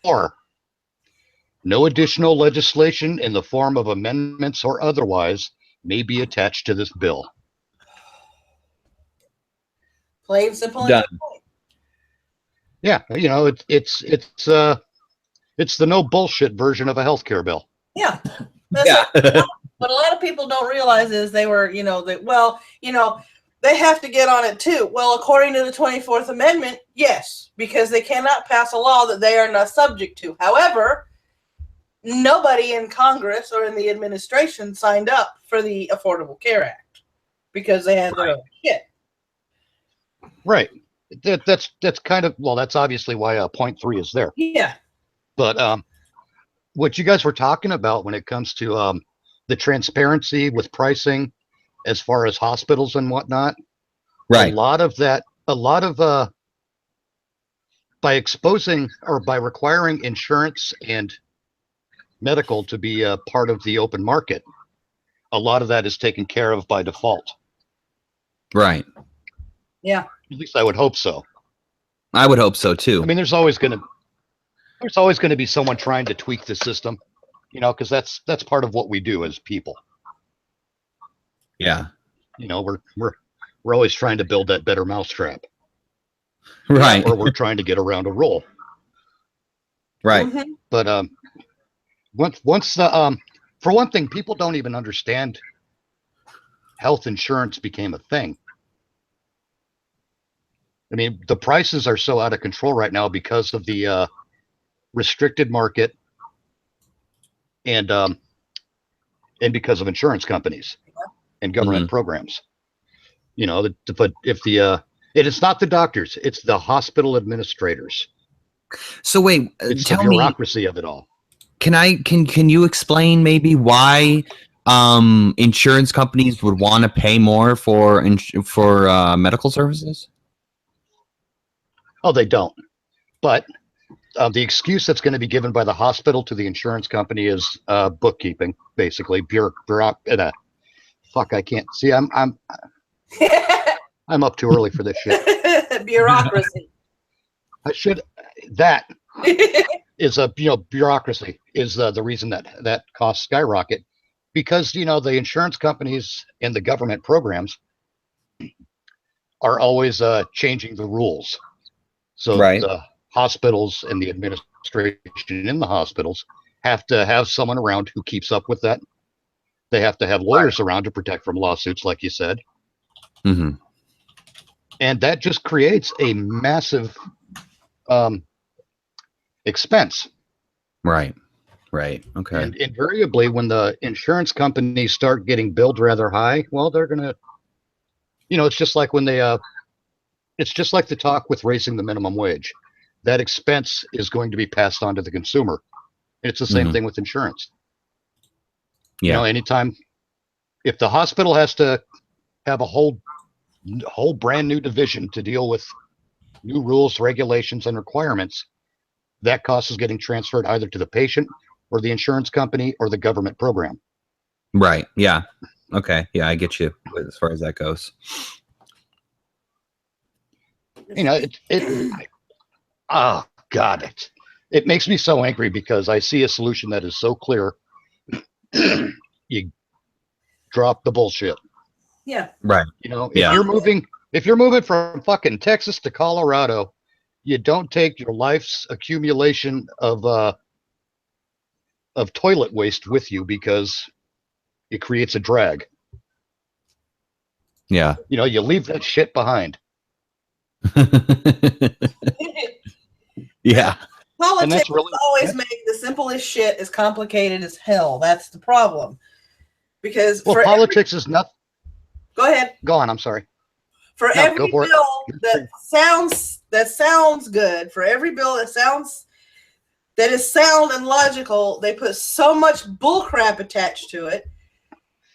4. No additional legislation in the form of amendments or otherwise may be attached to this bill. Plain, simple, Done. and Yeah, you know, it's the no bullshit version of a healthcare bill. yeah. That's Yeah. what a lot of people don't realize is they were, they have to get on it too. Well, according to the 24th Amendment, yes, because they cannot pass a law that they are not subject to. However, nobody in Congress or in the administration signed up for the Affordable Care Act because they had their own shit. Right. That's kind of, well, that's obviously why point 3 is there. Yeah. But what you guys were talking about when it comes to the transparency with pricing as far as hospitals and whatnot, Right. a lot of by exposing or by requiring insurance and medical to be a part of the open market, a lot of that is taken care of by default. Right. Yeah. At least I would hope so. I would hope so too. I mean, there's always going to be someone trying to tweak the system, because that's part of what we do as people. Yeah. We're always trying to build that better mousetrap. Right. Or we're trying to get around a rule. Right. Mm-hmm. But once for one thing, people don't even understand health insurance became a thing. I mean, the prices are so out of control right now because of the restricted market and because of insurance companies and government programs. But if it's not the doctors, it's the hospital administrators. So wait, It's tell the bureaucracy of it all. Can you explain maybe why insurance companies would want to pay more for medical services? Oh, they don't. But the excuse that's going to be given by the hospital to the insurance company is bookkeeping, basically. Fuck, I can't see. I'm up too early for this shit. Bureaucracy. That is bureaucracy is the reason that costs skyrocket, because the insurance companies and the government programs are always changing the rules. So right. The hospitals and the administration in the hospitals have to have someone around who keeps up with that. They have to have lawyers around to protect from lawsuits, like you said. Mm-hmm. And that just creates a massive expense. Right. Okay. And invariably, when the insurance companies start getting billed rather high, well, they're gonna, it's just like when it's just like the talk with raising the minimum wage. That expense is going to be passed on to the consumer. It's the same thing with insurance. Yeah. Anytime, if the hospital has to have a whole brand new division to deal with new rules, regulations, and requirements, that cost is getting transferred either to the patient or the insurance company or the government program. Right. Yeah. Okay. Yeah, I get you as far as that goes. You know, oh God, it makes me so angry because I see a solution that is so clear. You drop the bullshit. Yeah. Right. You know, Yeah. if you're moving from fucking Texas to Colorado, you don't take your life's accumulation of toilet waste with you because it creates a drag. Yeah. You know, you leave that shit behind. Yeah. Politics really, always make the simplest shit as complicated as hell. That's the problem. Because politics is not. Go ahead. Go on. I'm sorry. For No, every go for it. bill that sounds good, for every bill that is sound and logical, they put so much bullcrap attached to it.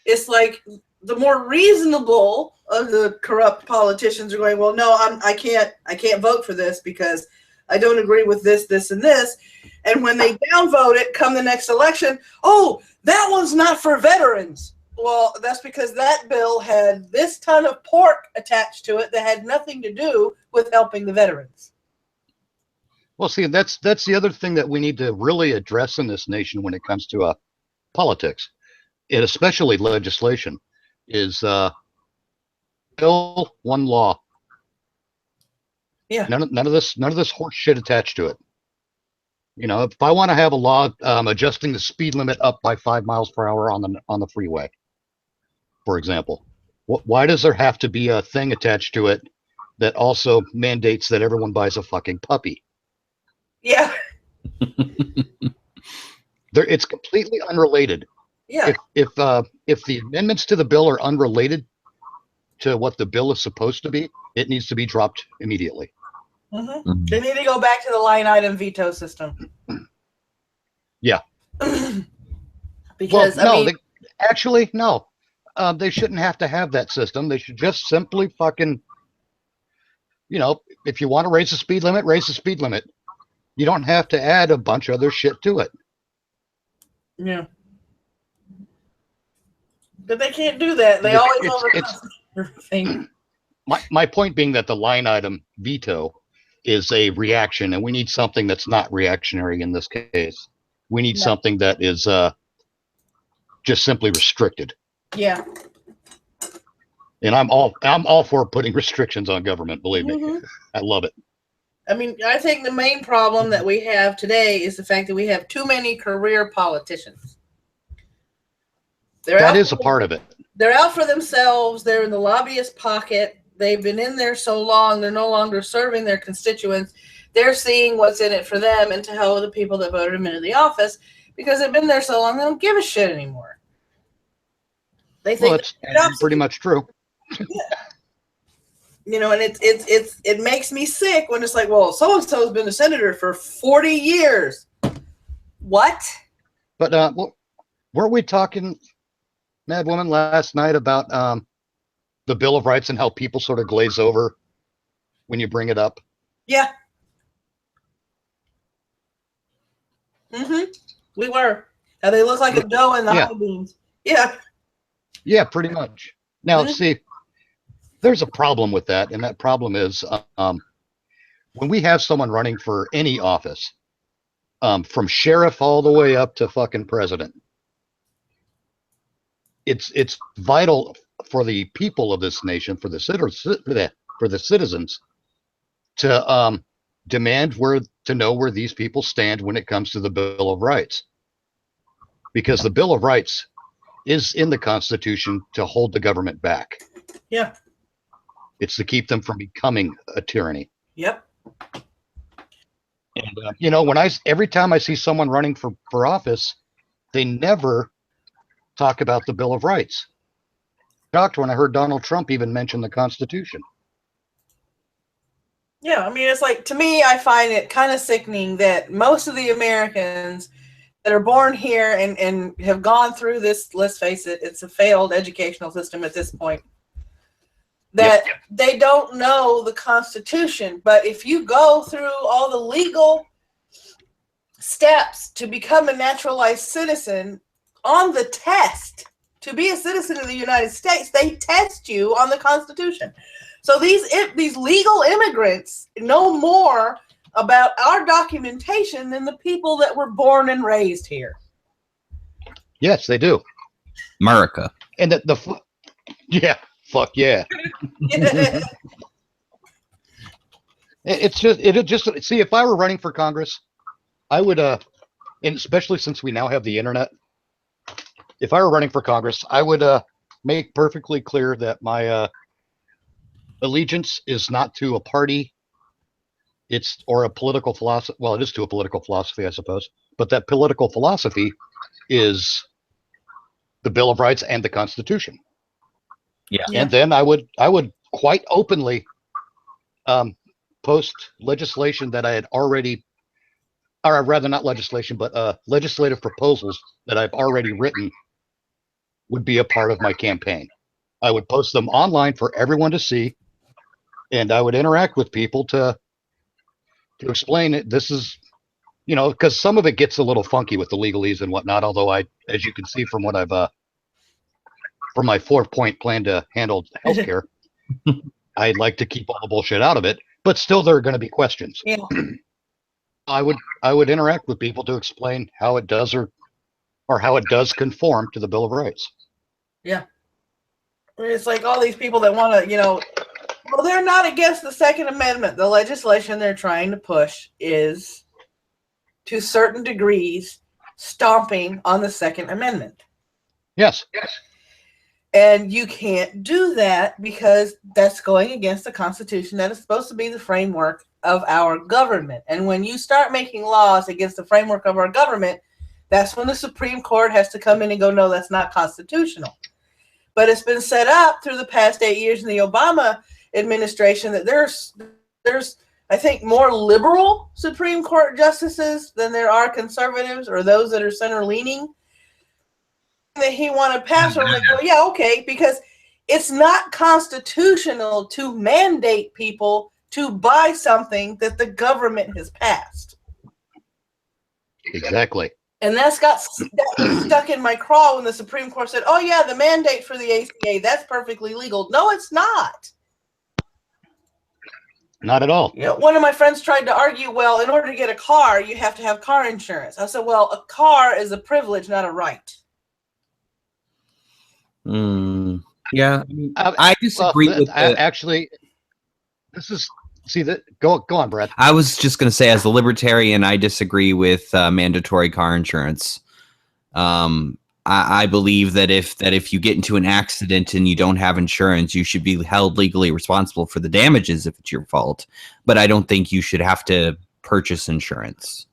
It's like the more reasonable of the corrupt politicians are going, well, no, I can't vote for this because I don't agree with this, this, and this. And when they downvote it, come the next election, oh, that one's not for veterans. Well, that's because that bill had this ton of pork attached to it that had nothing to do with helping the veterans. Well, see, that's the other thing that we need to really address in this nation when it comes to politics, and especially legislation, is bill, one law. Yeah. None of this horse shit attached to it. You know, if I want to have a law adjusting the speed limit up by 5 miles per hour on the freeway, for example, why does there have to be a thing attached to it that also mandates that everyone buys a fucking puppy? Yeah. It's completely unrelated. Yeah. If the amendments to the bill are unrelated to what the bill is supposed to be, it needs to be dropped immediately. Mm-hmm. Mm-hmm. They need to go back to the line item veto system. Yeah. Because well, no, no. They shouldn't have to have that system. They should just simply fucking, you know, if you want to raise the speed limit, raise the speed limit. You don't have to add a bunch of other shit to it. Yeah. But they can't do that. They always overcome everything. My point being that the line item veto is a reaction, and we need something that's not reactionary in this case. We need something that is just simply restricted. Yeah. And I'm all for putting restrictions on government, believe me. I love it. I mean, I think the main problem that we have today is the fact that we have too many career politicians. That is a part of it. They're out for themselves. They're in the lobbyist pocket. They've been in there so long, they're no longer serving their constituents. They're seeing what's in it for them and to hell with the people that voted them into the office because they've been there so long, they don't give a shit anymore. They think that's pretty much true. Yeah. You know, and it makes me sick when it's like, well, so-and-so's been a senator for 40 years. What? But weren't we talking, Mad Woman, last night about the Bill of Rights and how people sort of glaze over when you bring it up? Yeah. Mm-hmm. We were. How they look like a doe in the high beams. Yeah. Yeah, pretty much. Now, see, there's a problem with that, and that problem is when we have someone running for any office, from sheriff all the way up to fucking president, it's vital for the people of this nation, for the citizens, to demand to know where these people stand when it comes to the Bill of Rights, because the Bill of Rights is in the Constitution to hold the government back. Yeah. It's to keep them from becoming a tyranny. Yep. And you know, every time I see someone running for office, they never talk about the Bill of Rights. Shocked when I heard Donald Trump even mention the Constitution. Yeah, I mean, it's like, to me, I find it kind of sickening that most of the Americans that are born here and have gone through this, let's face it, it's a failed educational system at this point. that they don't know the Constitution. But if you go through all the legal steps to become a naturalized citizen, on the test to be a citizen of the United States, they test you on the Constitution. So these legal immigrants know more about our documentation than the people that were born and raised here. Yes, they do. America. And fuck yeah. It'd just see, if I were running for Congress, I would and especially since we now have the internet, if I were running for Congress, I would make perfectly clear that my allegiance is not to a party, or a political philosophy. Well, it is to a political philosophy, I suppose, but that political philosophy is the Bill of Rights and the Constitution. Yeah. And then I would quite openly post legislation that I had already, or rather not legislation, but legislative proposals that I've already written would be a part of my campaign. I would post them online for everyone to see, and I would interact with people to explain it. This is, because some of it gets a little funky with the legalese and whatnot, although as you can see from what I've from my 4-point plan to handle healthcare, I'd like to keep all the bullshit out of it, but still there are going to be questions. Yeah. I would interact with people to explain how it does or how it does conform to the Bill of Rights. Yeah. It's like all these people that want to, well, they're not against the Second Amendment. The legislation they're trying to push is, to certain degrees, stomping on the Second Amendment. Yes. And you can't do that because that's going against the Constitution that is supposed to be the framework of our government. And when you start making laws against the framework of our government, that's when the Supreme Court has to come in and go, no, that's not constitutional. But it's been set up through the past 8 years in the Obama administration that there's I think more liberal Supreme Court justices than there are conservatives or those that are center leaning that he want to pass. I'm like, well, yeah, okay, because it's not constitutional to mandate people to buy something that the government has passed. Exactly. And that got stuck in my craw when the Supreme Court said, oh, yeah, the mandate for the ACA, that's perfectly legal. No, it's not. Not at all. One of my friends tried to argue, well, in order to get a car, you have to have car insurance. I said, well, a car is a privilege, not a right. Yeah. I disagree with actually, this is, see that, go on, Brad. I was just going to say, as a libertarian, I disagree with mandatory car insurance. I believe that if you get into an accident and you don't have insurance, you should be held legally responsible for the damages if it's your fault. But I don't think you should have to purchase insurance.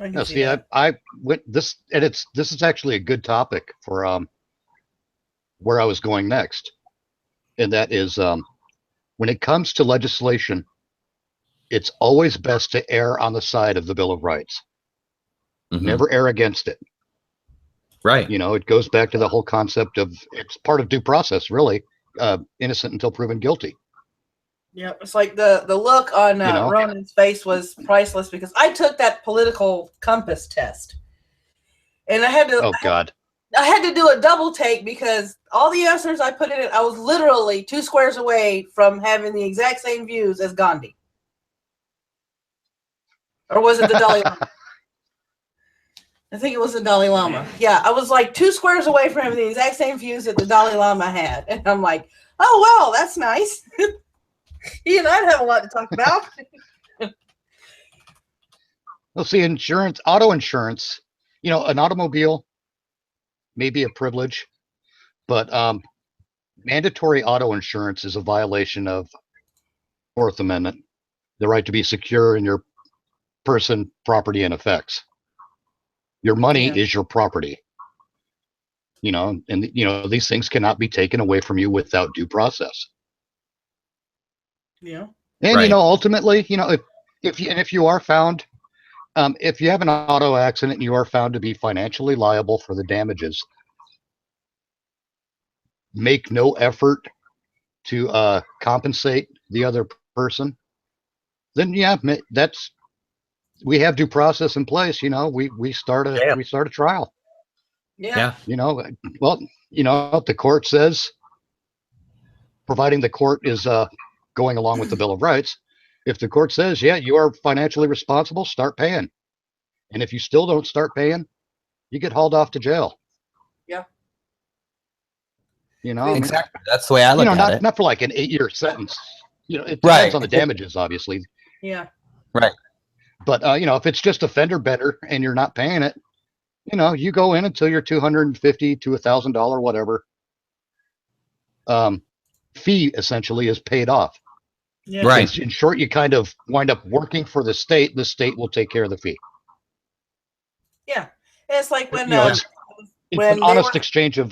No, see, I went this, and this is actually a good topic for where I was going next, and that is when it comes to legislation, it's always best to err on the side of the Bill of Rights. Mm-hmm. Never err against it. Right. It goes back to the whole concept of, it's part of due process, really. Innocent until proven guilty. Yeah, it's like the look on Ronan's face was priceless, because I took that political compass test, and I had to. Oh God! I had to do a double take because all the answers I put in it, I was literally 2 squares away from having the exact same views as Gandhi, or was it the Dalai Lama? I think it was the Dalai Lama. Yeah, I was like 2 squares away from having the exact same views that the Dalai Lama had, and I'm like, oh well, that's nice. He and I'd have a lot to talk about. Well, see, insurance, auto insurance, an automobile may be a privilege, but mandatory auto insurance is a violation of Fourth Amendment, the right to be secure in your person, property, and effects. Your money is your property. And these things cannot be taken away from you without due process. Yeah. And right. Ultimately, if you are found, if you have an auto accident and you are found to be financially liable for the damages, make no effort to compensate the other person, then yeah, we have due process in place. We start a trial. Yeah. Well, the court says, providing the court is going along with the Bill of Rights, if the court says, yeah, you are financially responsible, start paying. And if you still don't start paying, you get hauled off to jail. Yeah. Exactly. That's the way I look at it. Not for like an 8-year sentence. It depends on the damages, obviously. Yeah. Right. But if it's just a fender bender and you're not paying it, you go in until your $250 to $1,000 whatever fee essentially is paid off. Yeah. Right. In short, you kind of wind up working for the state. The state will take care of the fee. Yeah. It's like when it's when an honest exchange of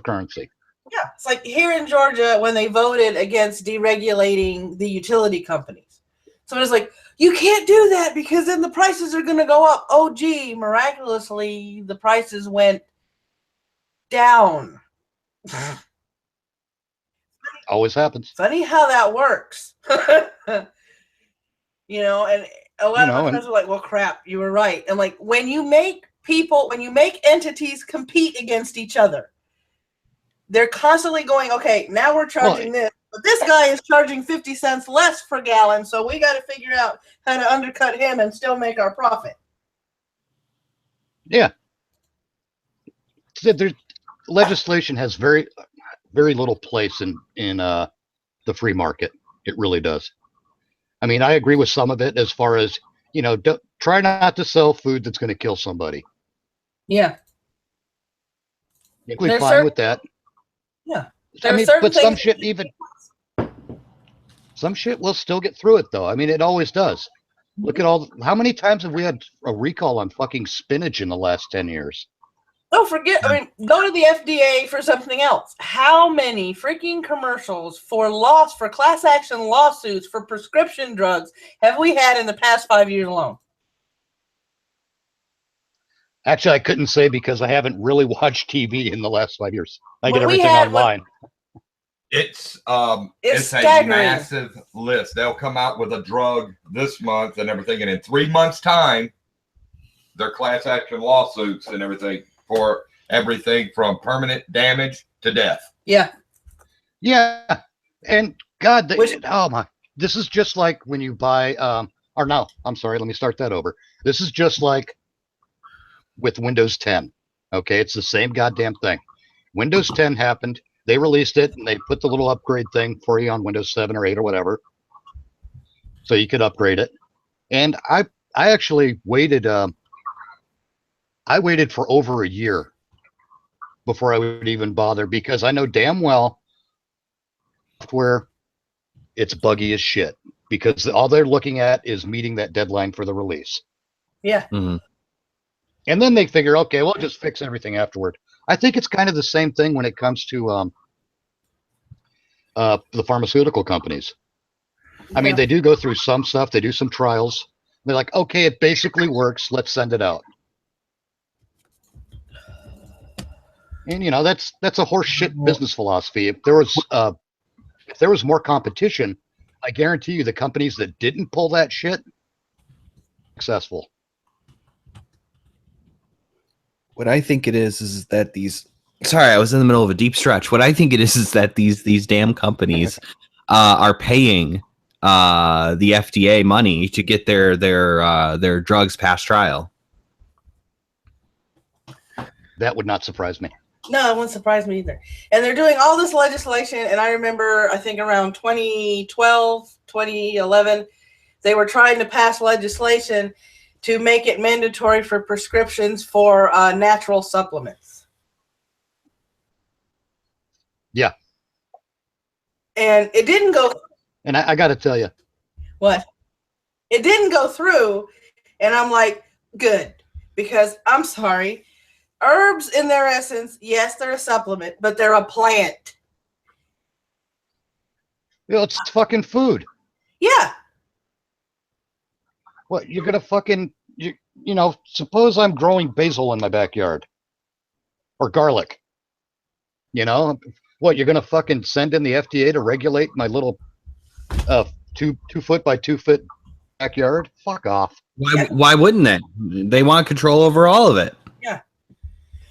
currency. Yeah, it's like here in Georgia when they voted against deregulating the utility companies. So it's like, you can't do that because then the prices are going to go up. Oh, gee, miraculously, the prices went down. Always happens. Funny how that works. And a lot of my friends were like, well, crap, you were right. And like, when you make entities compete against each other, they're constantly going, okay, now we're charging this, but this guy is charging 50 cents less per gallon, so we got to figure out how to undercut him and still make our profit. Yeah. Legislation has very, very little place in the free market. It really does. I mean, I agree with some of it as far as, try not to sell food that's going to kill somebody. Yeah. We're fine with that. Yeah. But some shit will still get through it, though. I mean, it always does. Look at how many times have we had a recall on fucking spinach in the last 10 years? Don't forget, go to the FDA for something else. How many freaking commercials for class action lawsuits for prescription drugs have we had in the past 5 years alone? Actually, I couldn't say because I haven't really watched TV in the last 5 years. I get everything online. It's a massive list. They'll come out with a drug this month and everything, and in 3 months' time, their class action lawsuits and everything for everything from permanent damage to death. Yeah. Yeah. And God, this is just like when you buy, let me start that over. This is just like with Windows 10. Okay. It's the same goddamn thing. Windows 10 happened. They released it and they put the little upgrade thing for you on Windows 7 or 8 or whatever. So you could upgrade it. And I actually waited, I waited for over a year before I would even bother because I know damn well software, it's buggy as shit because all they're looking at is meeting that deadline for the release. Yeah. Mm-hmm. And then they figure, okay, we'll just fix everything afterward. I think it's kind of the same thing when it comes to the pharmaceutical companies. I mean, they do go through some stuff. They do some trials. They're like, okay, it basically works. Let's send it out. And that's a horse shit business philosophy. If there was more competition, I guarantee you the companies that didn't pull that shit successful. What I think it is that these. Sorry, I was in the middle of a deep stretch. What I think it is that these damn companies are paying the FDA money to get their drugs past trial. That would not surprise me. No, it wouldn't surprise me either. And they're doing all this legislation. And I remember, I think around 2012, 2011, they were trying to pass legislation to make it mandatory for prescriptions for natural supplements. Yeah. And it didn't go. And I got to tell you. What? It didn't go through. And I'm like, good. Because I'm sorry. Herbs in their essence, yes, they're a supplement, but they're a plant. It's fucking food. Yeah. What, you're going to fucking, suppose I'm growing basil in my backyard or garlic. You know, what, you're gonna fucking send in the FDA to regulate my little 2 foot by 2 foot backyard? Fuck off. Why wouldn't they? They want control over all of it. Yeah.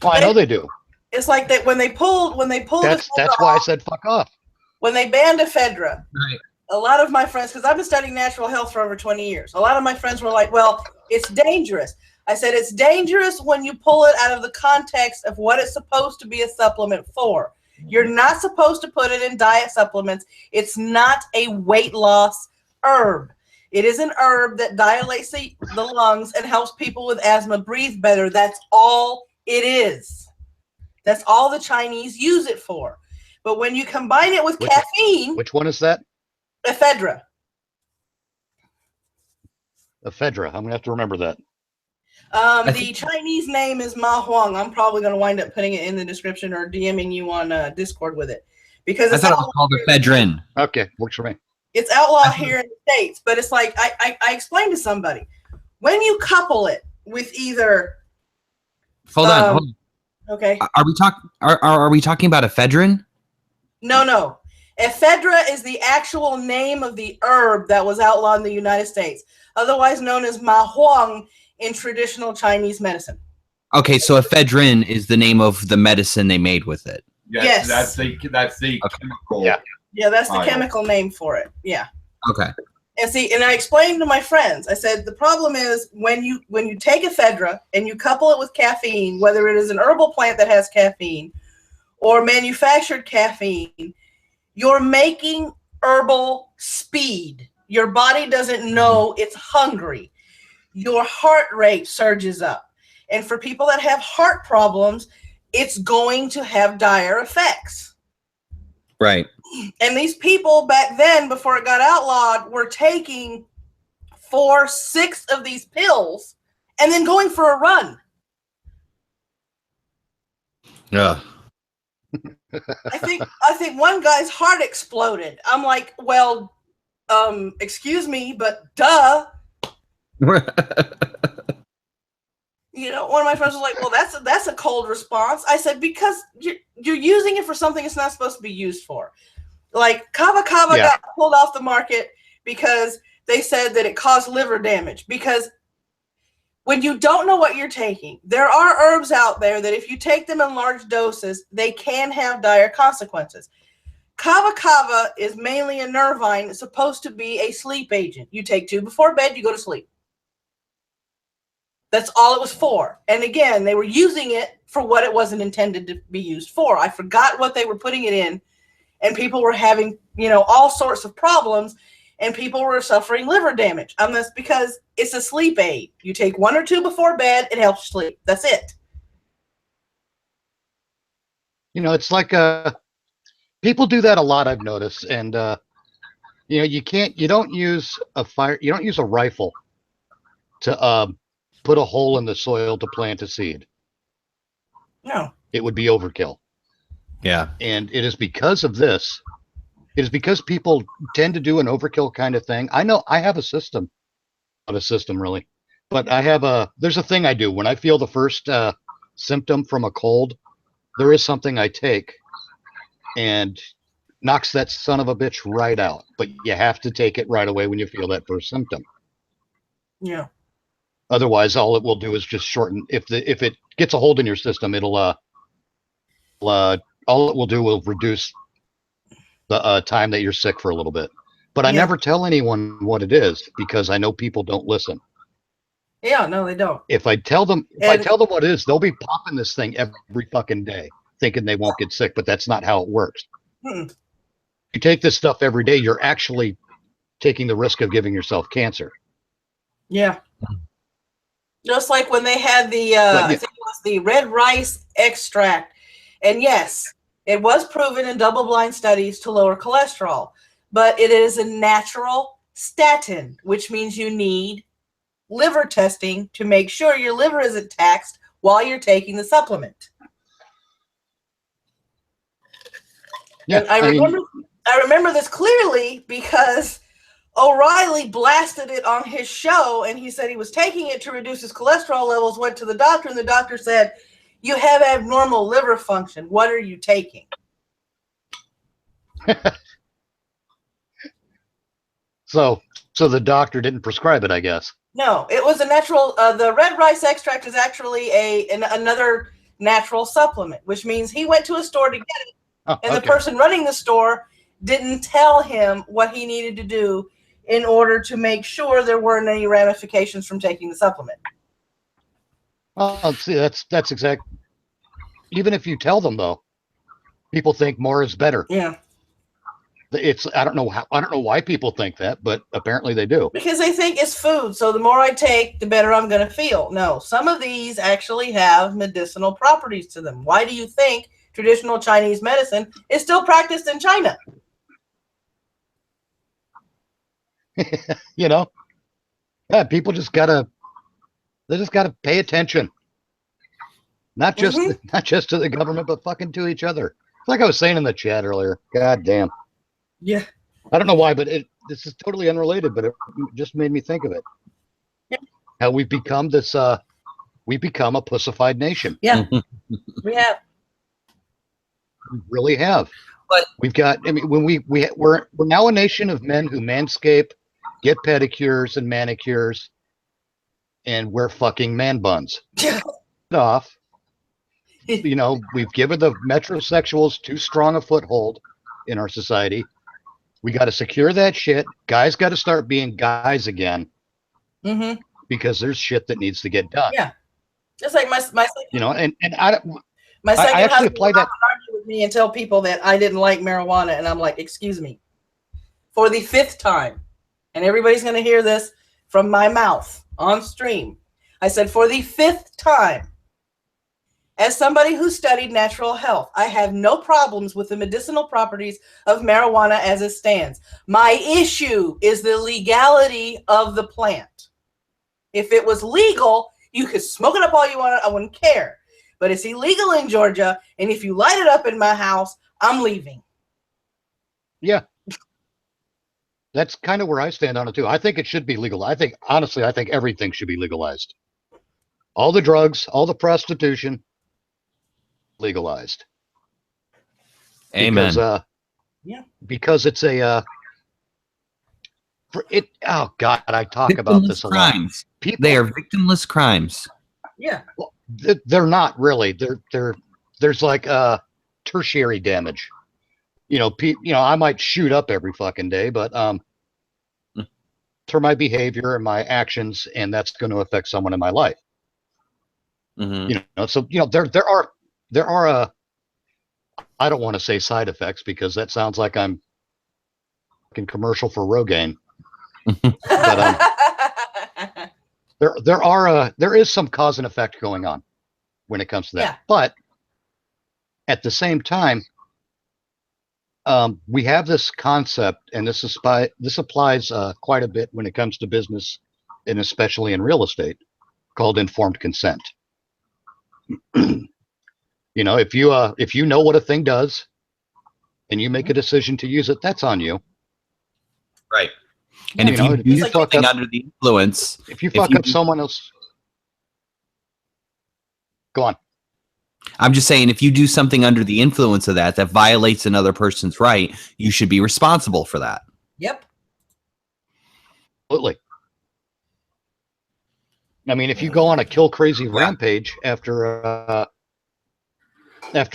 Well, I know they do. It's like that when they pulled That's why I said fuck off. When they banned ephedra. Right. A lot of my friends, because I've been studying natural health for over 20 years, a lot of my friends were like, well, it's dangerous. I said, it's dangerous when you pull it out of the context of what it's supposed to be a supplement for. You're not supposed to put it in diet supplements. It's not a weight loss herb. It is an herb that dilates the lungs and helps people with asthma breathe better. That's all it is. That's all the Chinese use it for. But when you combine it with caffeine... Which one is that? Ephedra. Ephedra. I'm going to have to remember that. The Chinese name is Ma Huang. I'm probably going to wind up putting it in the description or DMing you on Discord with it. Because I thought it was called ephedrine. Okay, works for me. It's outlawed here in the States, but it's like I explained to somebody. When you couple it with either... Hold on. Okay. Are we talking about ephedrine? No. Ephedra is the actual name of the herb that was outlawed in the United States, otherwise known as Ma Huang in traditional Chinese medicine. Okay, so ephedrine is the name of the medicine they made with it. Yes. That's the chemical. Yeah, that's the chemical name for it. Yeah. Okay. And I explained to my friends, I said, the problem is when you take ephedra and you couple it with caffeine, whether it is an herbal plant that has caffeine or manufactured caffeine, you're making herbal speed. Your body doesn't know it's hungry. Your heart rate surges up. And for people that have heart problems, it's going to have dire effects. Right. And these people back then, before it got outlawed, were taking 4-6 of these pills and then going for a run. Yeah. I think one guy's heart exploded. I'm like, well, excuse me, but duh. You know, one of my friends was like, well, that's a cold response. I said, because you're using it for something it's not supposed to be used for. Like Kava got pulled off the market because they said that it caused liver damage. Because when you don't know what you're taking, there are herbs out there that if you take them in large doses, they can have dire consequences. Kava is mainly a nervine. It's supposed to be a sleep agent. You take 2 before bed, you go to sleep. That's all it was for. And again, they were using it for what it wasn't intended to be used for. I forgot what they were putting it in, and people were having, all sorts of problems, and people were suffering liver damage. That's because it's a sleep aid. You take 1 or 2 before bed, it helps you sleep. That's it. It's like people do that a lot, I've noticed. And you don't use a rifle to put a hole in the soil to plant a seed. No. It would be overkill. Yeah. And it is because of this. It is because people tend to do an overkill kind of thing. I know I have a system. Not a system, really. But there's a thing I do. When I feel the first symptom from a cold, there is something I take and knocks that son of a bitch right out. But you have to take it right away when you feel that first symptom. Yeah. Otherwise, all it will do is just shorten. If it gets a hold in your system, it'll all it will do will reduce the time that you're sick for a little bit. But I never tell anyone what it is because I know people don't listen. Yeah, no, they don't. If I tell them what it is, they'll be popping this thing every fucking day, thinking they won't get sick. But that's not how it works. Mm-mm. You take this stuff every day, you're actually taking the risk of giving yourself cancer. Yeah. Just like when they had I think it was the red rice extract. And yes, it was proven in double-blind studies to lower cholesterol. But it is a natural statin, which means you need liver testing to make sure your liver isn't taxed while you're taking the supplement. Yeah, and I remember this clearly because O'Reilly blasted it on his show, and he said he was taking it to reduce his cholesterol levels, went to the doctor, and the doctor said, You have abnormal liver function. What are you taking? So the doctor didn't prescribe it, I guess. No, it was a natural. The red rice extract is actually another natural supplement, which means he went to a store to get it, and the person running the store didn't tell him what he needed to do in order to make sure there weren't any ramifications from taking the supplement. Oh, see, that's exact. Even if you tell them, though, people think more is better. Yeah. I don't know why people think that, but apparently they do. Because they think it's food, so the more I take, the better I'm going to feel. No, some of these actually have medicinal properties to them. Why do you think traditional Chinese medicine is still practiced in China? You know, yeah, people just gotta pay attention. Not just to the government, but fucking to each other. Like I was saying in the chat earlier. God damn. Yeah. I don't know why, but this is totally unrelated, but it just made me think of it. Yeah. How we've become we become a pussified nation. Yeah. We have. We really have. But we've got, I mean, when we're now a nation of men who manscape, get pedicures and manicures, and wear fucking man buns. Off. You know, we've given the metrosexuals too strong a foothold in our society. We got to secure that shit. Guys got to start being guys again. Mm-hmm. Because there's shit that needs to get done. Yeah. Just like my you know, and I don't. My second I actually husband apply would that. argue with me and tell people that I didn't like marijuana, and I'm like, excuse me, for the 5th time, and everybody's going to hear this from my mouth on stream. I said, for the 5th time, as somebody who studied natural health, I have no problems with the medicinal properties of marijuana as it stands. My issue is the legality of the plant. If it was legal, you could smoke it up all you want. I wouldn't care. But it's illegal in Georgia, and if you light it up in my house, I'm leaving. Yeah. That's kind of where I stand on it, too. I think it should be legal. Honestly, I think everything should be legalized. All the drugs, all the prostitution, legalized. Amen. Because it's oh God, I talk about this a lot. Crimes. They are victimless crimes. Yeah. Well, they're not really. There's like tertiary damage. You know, I might shoot up every fucking day, but for my behavior and my actions, and that's going to affect someone in my life. Mm-hmm. You know, so you know there are I don't want to say side effects because that sounds like I'm fucking commercial for Rogaine. But there is some cause and effect going on when it comes to that. Yeah. But at the same time, we have this concept, and this applies quite a bit when it comes to business, and especially in real estate, called informed consent. You know, if you know what a thing does, and you make a decision to use it, that's on you. Right. And if you do something under the influence, if you fuck up someone else, go on. I'm just saying, if you do something under the influence of that violates another person's right, you should be responsible for that. Yep. Absolutely. I mean, if you go on a kill crazy rampage after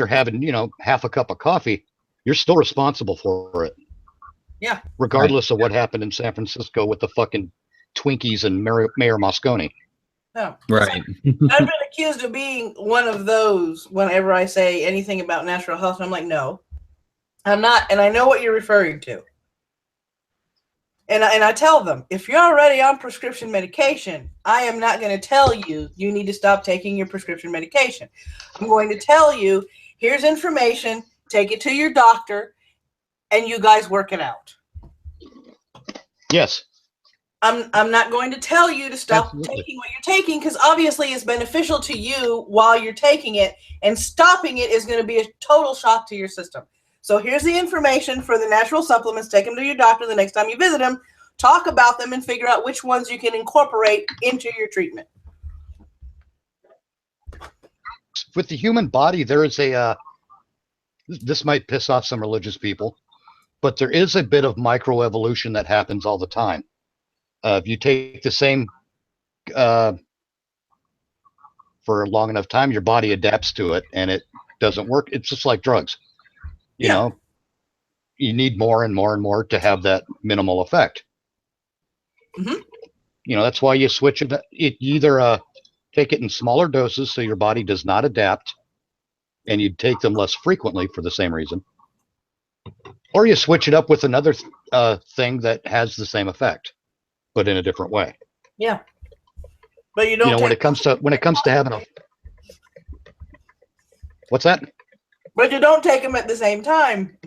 having, you know, half a cup of coffee, you're still responsible for it. Yeah. Regardless of what happened in San Francisco with the fucking Twinkies and Mayor Moscone. No. Right. I've been accused of being one of those whenever I say anything about natural health. And I'm like, no, I'm not. And I know what you're referring to. And I tell them, if you're already on prescription medication, I am not going to tell you need to stop taking your prescription medication. I'm going to tell you, here's information, take it to your doctor, and you guys work it out. Yes. I'm not going to tell you to stop taking what you're taking, because obviously it's beneficial to you while you're taking it, and stopping it is going to be a total shock to your system. So here's the information for the natural supplements. Take them to your doctor the next time you visit them. Talk about them and figure out which ones you can incorporate into your treatment. with the human body, there is a this might piss off some religious people, but there is a bit of microevolution that happens all the time. If you take the same for a long enough time, your body adapts to it, and it doesn't work. It's just like drugs. You know, you need more and more and more to have that minimal effect. Mm-hmm. You know, that's why you switch it. You either take it in smaller doses so your body does not adapt, and you take them less frequently for the same reason, or you switch it up with another thing that has the same effect, but in a different way. Yeah. But you don't. You know, when it comes to having a, what's that? But you don't take them at the same time.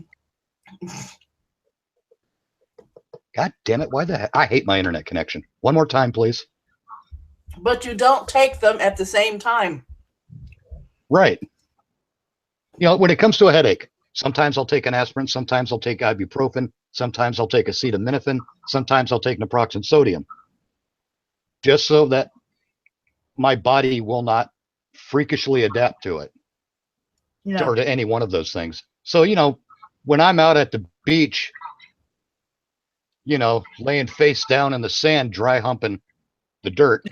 God damn it! Why the heck? I hate my internet connection. One more time, please. But you don't take them at the same time. Right. You know, when it comes to a headache, sometimes I'll take an aspirin, sometimes I'll take ibuprofen, sometimes I'll take acetaminophen, sometimes I'll take naproxen sodium, just so that my body will not freakishly adapt to it, or to any one of those things. So, you know, when I'm out at the beach, you know, laying face down in the sand, dry humping the dirt,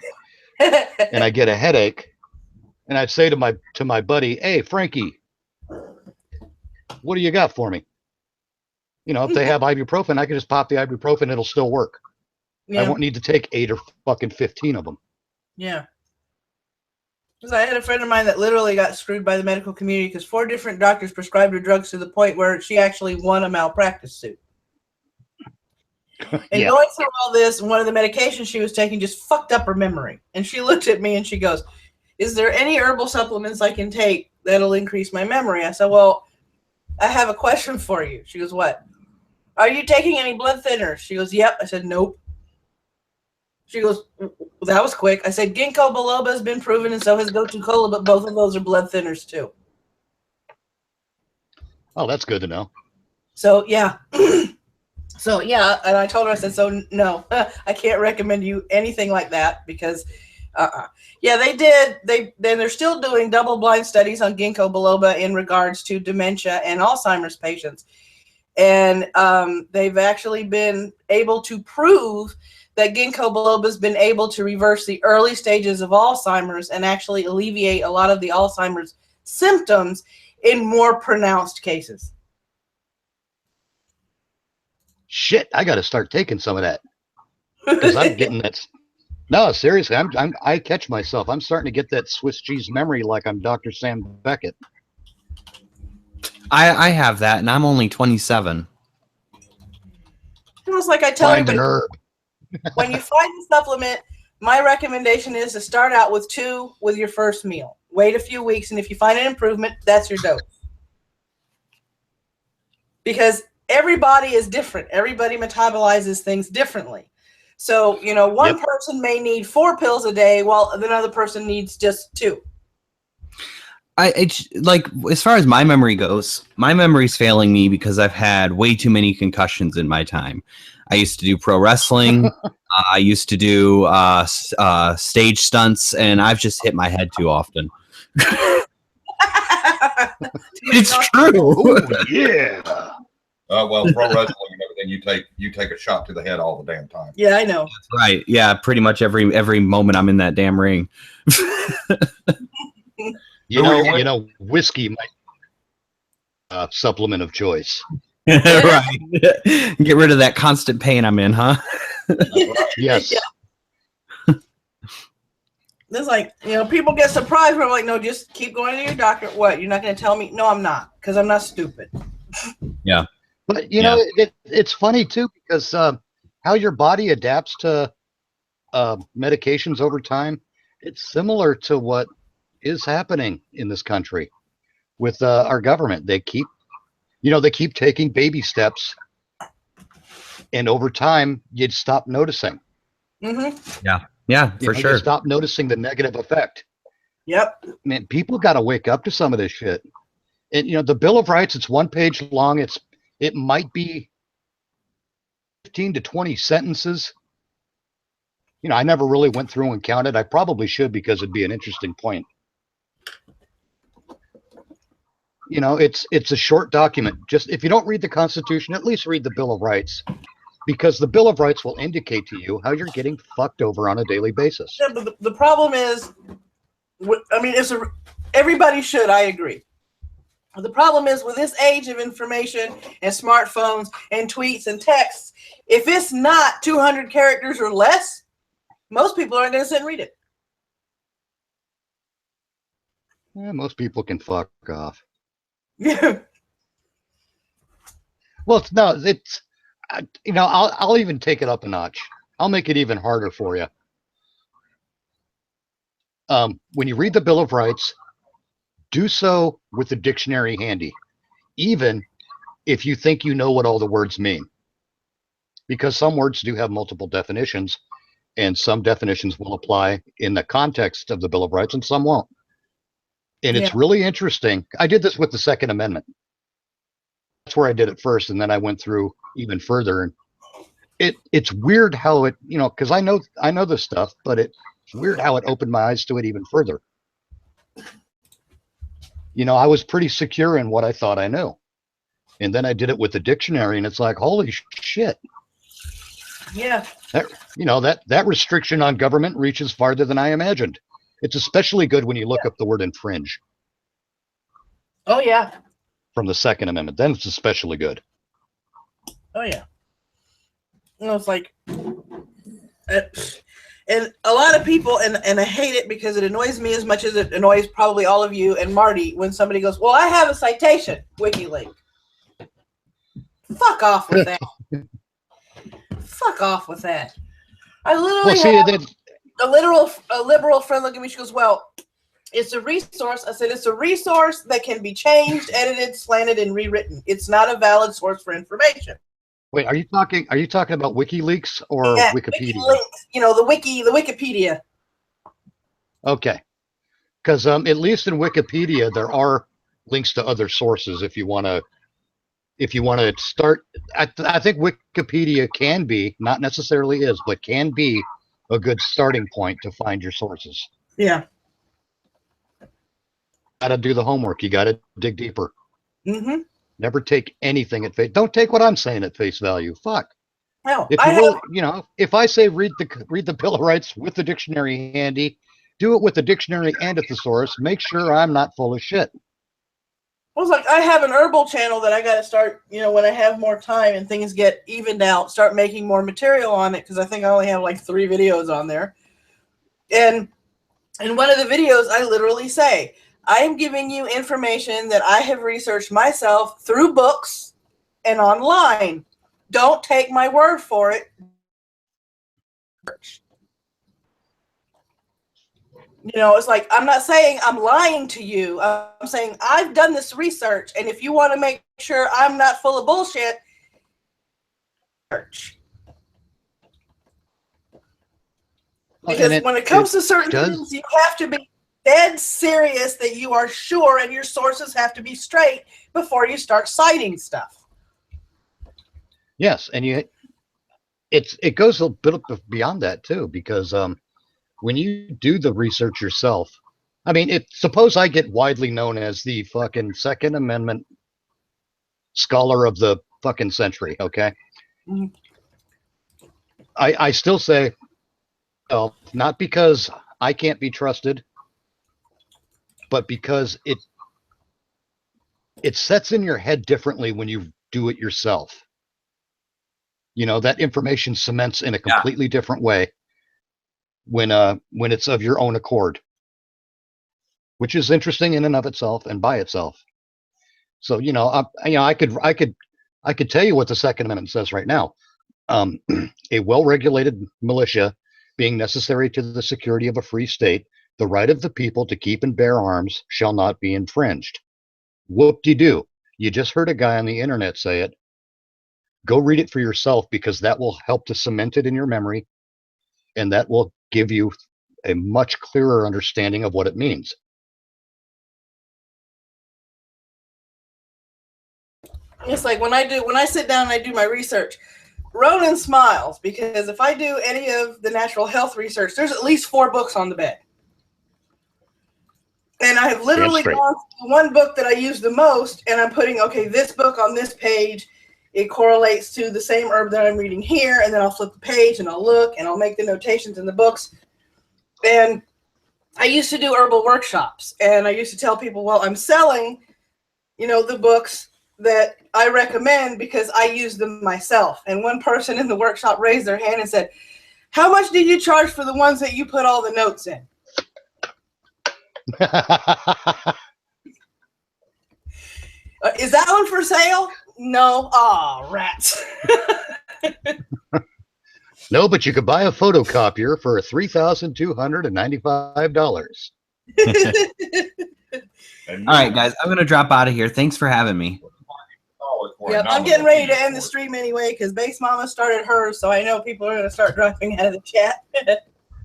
and I get a headache, and I'd say to my buddy, "Hey, Frankie, what do you got for me?" You know, if they have ibuprofen, I can just pop the ibuprofen; it'll still work. Yeah. I won't need to take 8 or fucking 15 of them. Yeah. Because I had a friend of mine that literally got screwed by the medical community because 4 different doctors prescribed her drugs to the point where she actually won a malpractice suit. And going through all this, one of the medications she was taking just fucked up her memory. And she looked at me and she goes, "Is there any herbal supplements I can take that'll increase my memory?" I said, "Well, I have a question for you." She goes, "What? Are you taking any blood thinners?" She goes, "Yep." I said, "Nope." She goes, "Well, that was quick." I said, "Ginkgo biloba has been proven, and so has gotu kola, but both of those are blood thinners too." Oh, that's good to know. So, yeah. So, yeah, and I told her, I said, "So, no, I can't recommend you anything like that because, yeah, they did. They're still doing double-blind studies on ginkgo biloba in regards to dementia and Alzheimer's patients. And they've actually been able to prove that ginkgo biloba has been able to reverse the early stages of Alzheimer's and actually alleviate a lot of the Alzheimer's symptoms in more pronounced cases." Shit, I got to start taking some of that because I'm getting that. No, seriously, I catch myself. I'm starting to get that Swiss cheese memory like I'm Dr. Sam Beckett. I have that, and I'm only 27. It was like I tell Find an everybody, herb. when you find a supplement, my recommendation is to start out with 2 with your first meal. Wait a few weeks, and if you find an improvement, that's your dose. Because everybody is different. Everybody metabolizes things differently. So, you know, one person may need 4 pills a day while another person needs just 2. It's like, as far as my memory goes, my memory's failing me because I've had way too many concussions in my time. I used to do pro wrestling. I used to do stage stunts, and I've just hit my head too often. It's true. Oh, yeah. Well, pro wrestling and everything, you take a shot to the head all the damn time. Yeah, I know. That's right. Yeah, pretty much every moment I'm in that damn ring. You know, whiskey might supplement of choice. Right. Get rid of that constant pain I'm in, huh? Yes. Yeah. It's like, you know, people get surprised. We're like, "No, just keep going to your doctor." "What? You're not going to tell me?" "No, I'm not, because I'm not stupid." Yeah. But, you know, it's funny, too, because how your body adapts to medications over time, it's similar to what is happening in this country with our government. They keep taking baby steps, and over time, you'd stop noticing. Mm-hmm. Yeah, for sure. You stop noticing the negative effect. Yep. Man, people got to wake up to some of this shit. And, you know, the Bill of Rights, it's 1 page long. It might be 15 to 20 sentences. You know, I never really went through and counted. I probably should, because it'd be an interesting point. You know, it's a short document. Just if you don't read the Constitution, at least read the Bill of Rights, because the Bill of Rights will indicate to you how you're getting fucked over on a daily basis. Yeah, but the problem is, I mean, everybody should. I agree. The problem is with this age of information and smartphones and tweets and texts, if it's not 200 characters or less, most people aren't going to sit and read it. Yeah, most people can fuck off. Yeah. Well, it's you know, I'll even take it up a notch. I'll make it even harder for you. When you read the Bill of Rights, do so with the dictionary handy, even if you think you know what all the words mean, because some words do have multiple definitions, and some definitions will apply in the context of the Bill of Rights, and some won't. And it's really interesting. I did this with the Second Amendment. That's where I did it first, and then I went through even further. And it's weird how it, you know, because I know this stuff, but it's weird how it opened my eyes to it even further. You know, I was pretty secure in what I thought I knew, and then I did it with the dictionary, and it's like, holy shit! Yeah. You know, that restriction on government reaches farther than I imagined. It's especially good when you look up the word infringe. Oh yeah. From the Second Amendment, then it's especially good. Oh yeah. You know, it's like, and a lot of people, and I hate it because it annoys me as much as it annoys probably all of you and Marty when somebody goes, "Well, I have a citation, WikiLink." Fuck off with that. Fuck off with that. I literally have a liberal friend look at me. She goes, "Well, it's a resource." I said, "It's a resource that can be changed, edited, slanted, and rewritten. It's not a valid source for information." Wait, are you talking about WikiLeaks or Wikipedia? WikiLink, you know, the Wikipedia. Okay, because at least in Wikipedia there are links to other sources if you want to start. I think Wikipedia can be, not necessarily is, but can be a good starting point to find your sources. Yeah. Got to do the homework. You got to dig deeper. Mm-hmm. Never take anything at face. Don't take what I'm saying at face value. Fuck. Hell, If you will, you know, if I say read the Bill of Rights with the dictionary handy, do it with the dictionary and at the source. Make sure I'm not full of shit. I was like, I have an herbal channel that I got to start, you know, when I have more time and things get evened out, start making more material on it, because I think I only have like 3 videos on there. And in one of the videos, I literally say, I am giving you information that I have researched myself through books and online. Don't take my word for it. You know, it's like, I'm not saying I'm lying to you. I'm saying I've done this research, and if you want to make sure I'm not full of bullshit, search. Because when it comes to certain things, you have to be dead serious that you are sure, and your sources have to be straight before you start citing stuff. Yes, and it goes a bit beyond that too, because when you do the research yourself, I mean, suppose I get widely known as the fucking Second Amendment scholar of the fucking century, okay? Mm-hmm. I still say, well, not because I can't be trusted, but because it sets in your head differently when you do it yourself. You know, that information cements in a completely different way when it's of your own accord, which is interesting in and of itself and by itself. So, you know, I could tell you what the Second Amendment says right now. A well-regulated militia being necessary to the security of a free state, the right of the people to keep and bear arms shall not be infringed. Whoop-de-doo. You just heard a guy on the internet say it. Go read it for yourself, because that will help to cement it in your memory, and that will give you a much clearer understanding of what it means. It's like when I sit down and I do my research, Ronan smiles, because if I do any of the natural health research, there's at least 4 books on the bed. And I have literally straight. gone through one book that I use the most, and I'm putting, okay, this book on this page, it correlates to the same herb that I'm reading here, and then I'll flip the page and I'll look and I'll make the notations in the books. And I used to do herbal workshops, and I used to tell people, well, I'm selling, the books that I recommend because I use them myself. And one person in the workshop raised their hand and said, how much did you charge for the ones that you put all the notes in? Is that one for sale? No. Aw, rats. No, but you could buy a photocopier for $3,295. All right, guys, I'm gonna drop out of here. Thanks for having me. Yep, I'm getting ready to end the stream anyway because Base Mama started hers, so I know people are going to start dropping out of the chat.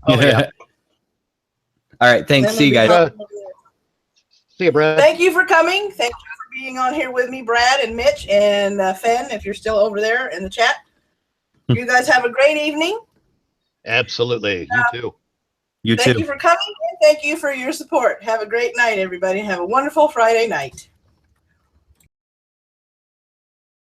Oh, yeah. All right, thanks. See you guys. See you, Brad. Thank you for coming. Thank you for being on here with me, Brad and Mitch and Fenn, if you're still over there in the chat. You guys have a great evening. Absolutely. You too. You too. Thank you for coming, and thank you for your support. Have a great night, everybody. Have a wonderful Friday night.